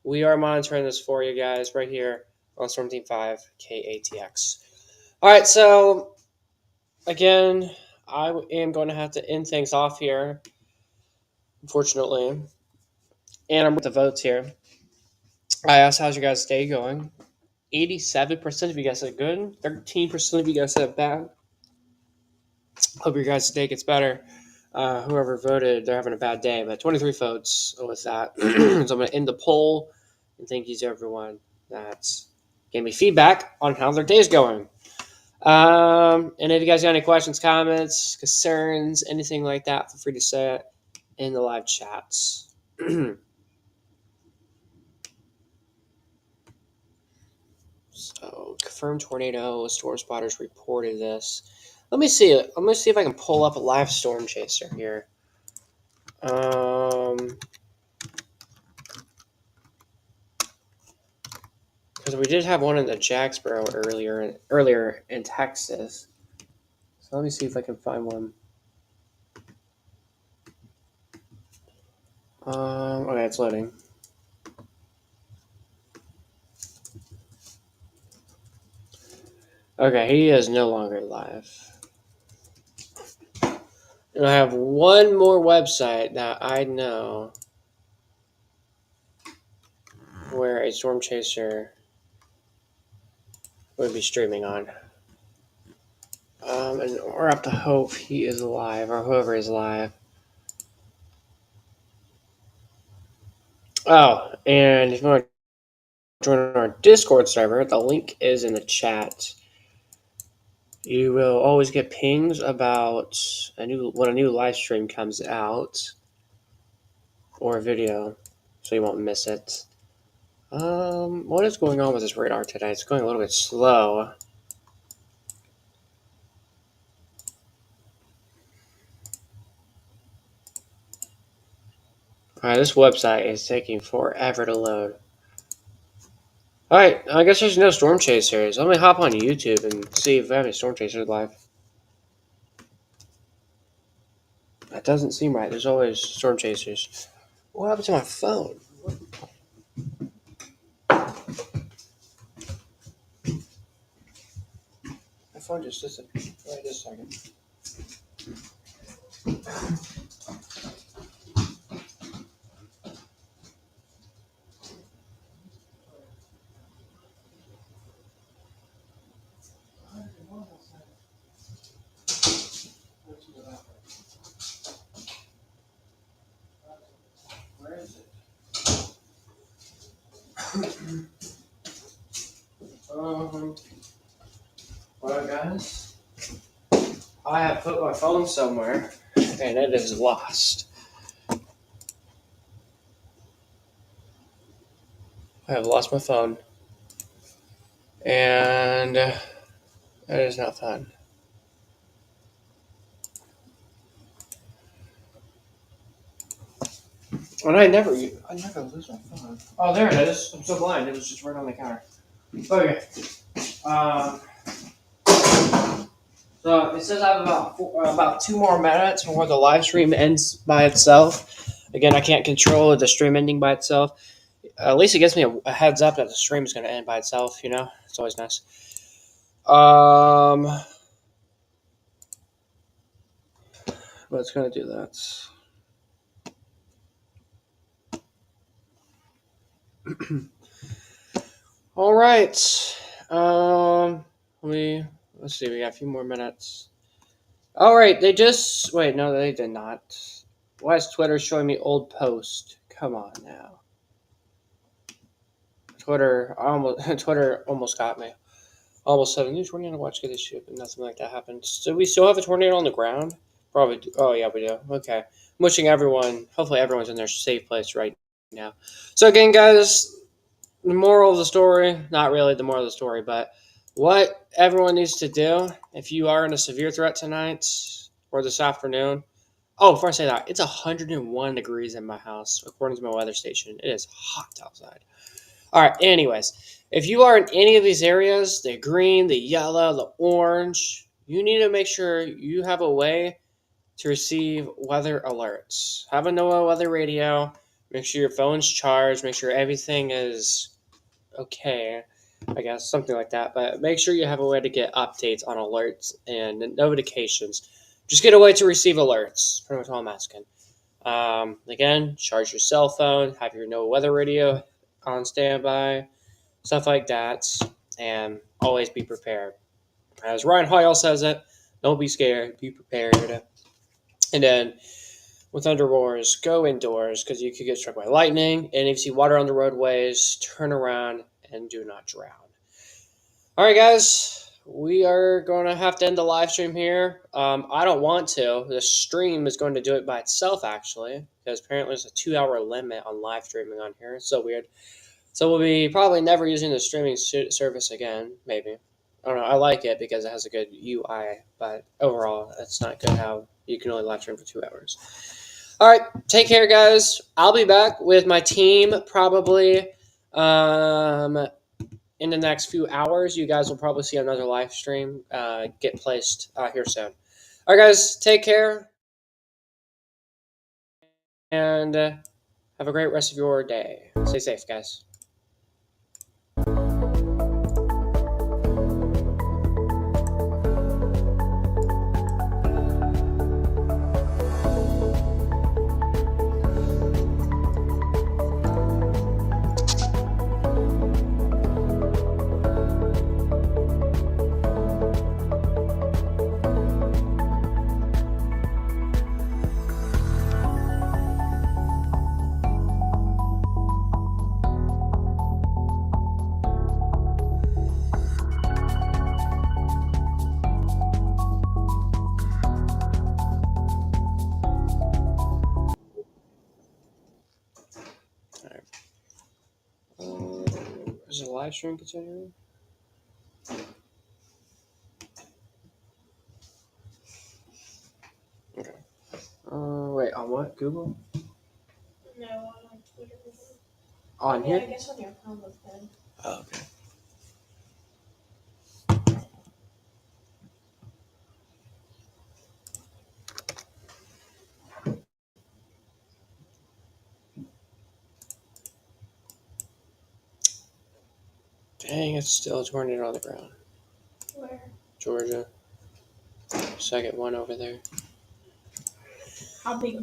we are monitoring this for you guys right here on Storm Team 5 KATX. All right, so again, I am going to have to end things off here, unfortunately, and I'm with the votes here. I asked, how's your guys' day going? 87% of you guys said good. 13% of you guys said bad. Hope your guys' day gets better. Whoever voted, they're having a bad day, but 23 votes with that. So I'm going to end the poll, and thank you to everyone that gave me feedback on how their day's going. And if you guys got any questions, comments, concerns, anything like that, feel free to say it in the live chats. So, confirmed tornado. Storm spotters reported this. Let me see it. I'm gonna see if I can pull up a live storm chaser here. Because we did have one in the Jacksboro earlier in Texas. So let me see if I can find one. Okay, it's loading. Okay, he is no longer live. And I have one more website that I know where a storm chaser would be streaming on. And we're up to hope he is alive, or whoever is live. Oh, and if you want to join our Discord server, the link is in the chat. You will always get pings about when a new live stream comes out or a video, so you won't miss it. What is going on with this radar today? It's going a little bit slow. Alright, this website is taking forever to load. Alright, I guess there's no storm chasers. Let me hop on YouTube and see if I have any storm chasers live. That doesn't seem right. There's always storm chasers. What happened to my phone? My phone just disappeared. Wait a second. Where is it? Well, guys, I have put my phone somewhere, and it is lost. I have lost my phone, and that is not fun. And I never lose my phone. Oh, there it is. I'm so blind. It was just right on the counter. Okay. So it says I have about 2 more minutes before the live stream ends by itself. Again, I can't control the stream ending by itself. At least it gives me a heads up that the stream is going to end by itself. You know, it's always nice. But it's going to do that. All right. Let's see. We got a few more minutes. All right. They did not. Why is Twitter showing me old post? Come on now. Twitter almost got me. Almost 7 news tornado watch get this shit, but nothing like that happened. So we still have a tornado on the ground? Probably do. Oh yeah, we do. Okay. I'm wishing everyone, hopefully everyone's in their safe place right now. So again, guys, the moral of the story, not really the moral of the story, but what everyone needs to do if you are in a severe threat tonight or this afternoon. Oh, before I say that, it's 101 degrees in my house, according to my weather station. It is hot outside. All right, anyways, if you are in any of these areas, the green, the yellow, the orange, you need to make sure you have a way to receive weather alerts. Have a NOAA weather radio. Make sure your phone's charged. Make sure everything is okay. I guess something like that. But make sure you have a way to get updates on alerts and notifications. Just get a way to receive alerts. Pretty much all I'm asking. Again, charge your cell phone. Have your NOAA weather radio on standby. Stuff like that. And always be prepared. As Ryan Hoyle says it, don't be scared. Be prepared. And then with thunder roars, go indoors because you could get struck by lightning. And if you see water on the roadways, turn around and do not drown. All right, guys, we are going to have to end the live stream here. I don't want to. The stream is going to do it by itself, actually, because apparently there's a 2-hour limit on live streaming on here. It's so weird. So we'll be probably never using the streaming service again, maybe. I don't know. I like it because it has a good UI, but overall, it's not good how you can only live stream for 2 hours. All right, take care, guys. I'll be back with my team probably in the next few hours. You guys will probably see another live stream get placed here soon. All right, guys, take care and have a great rest of your day. Stay safe, guys. Is the live stream continuing? Okay. Wait, on what? Google? No, on Twitter. On here? I guess on your phone was good. Oh, okay. Dang, it's still a tornado on the ground. Where? Georgia. Second one over there. How big?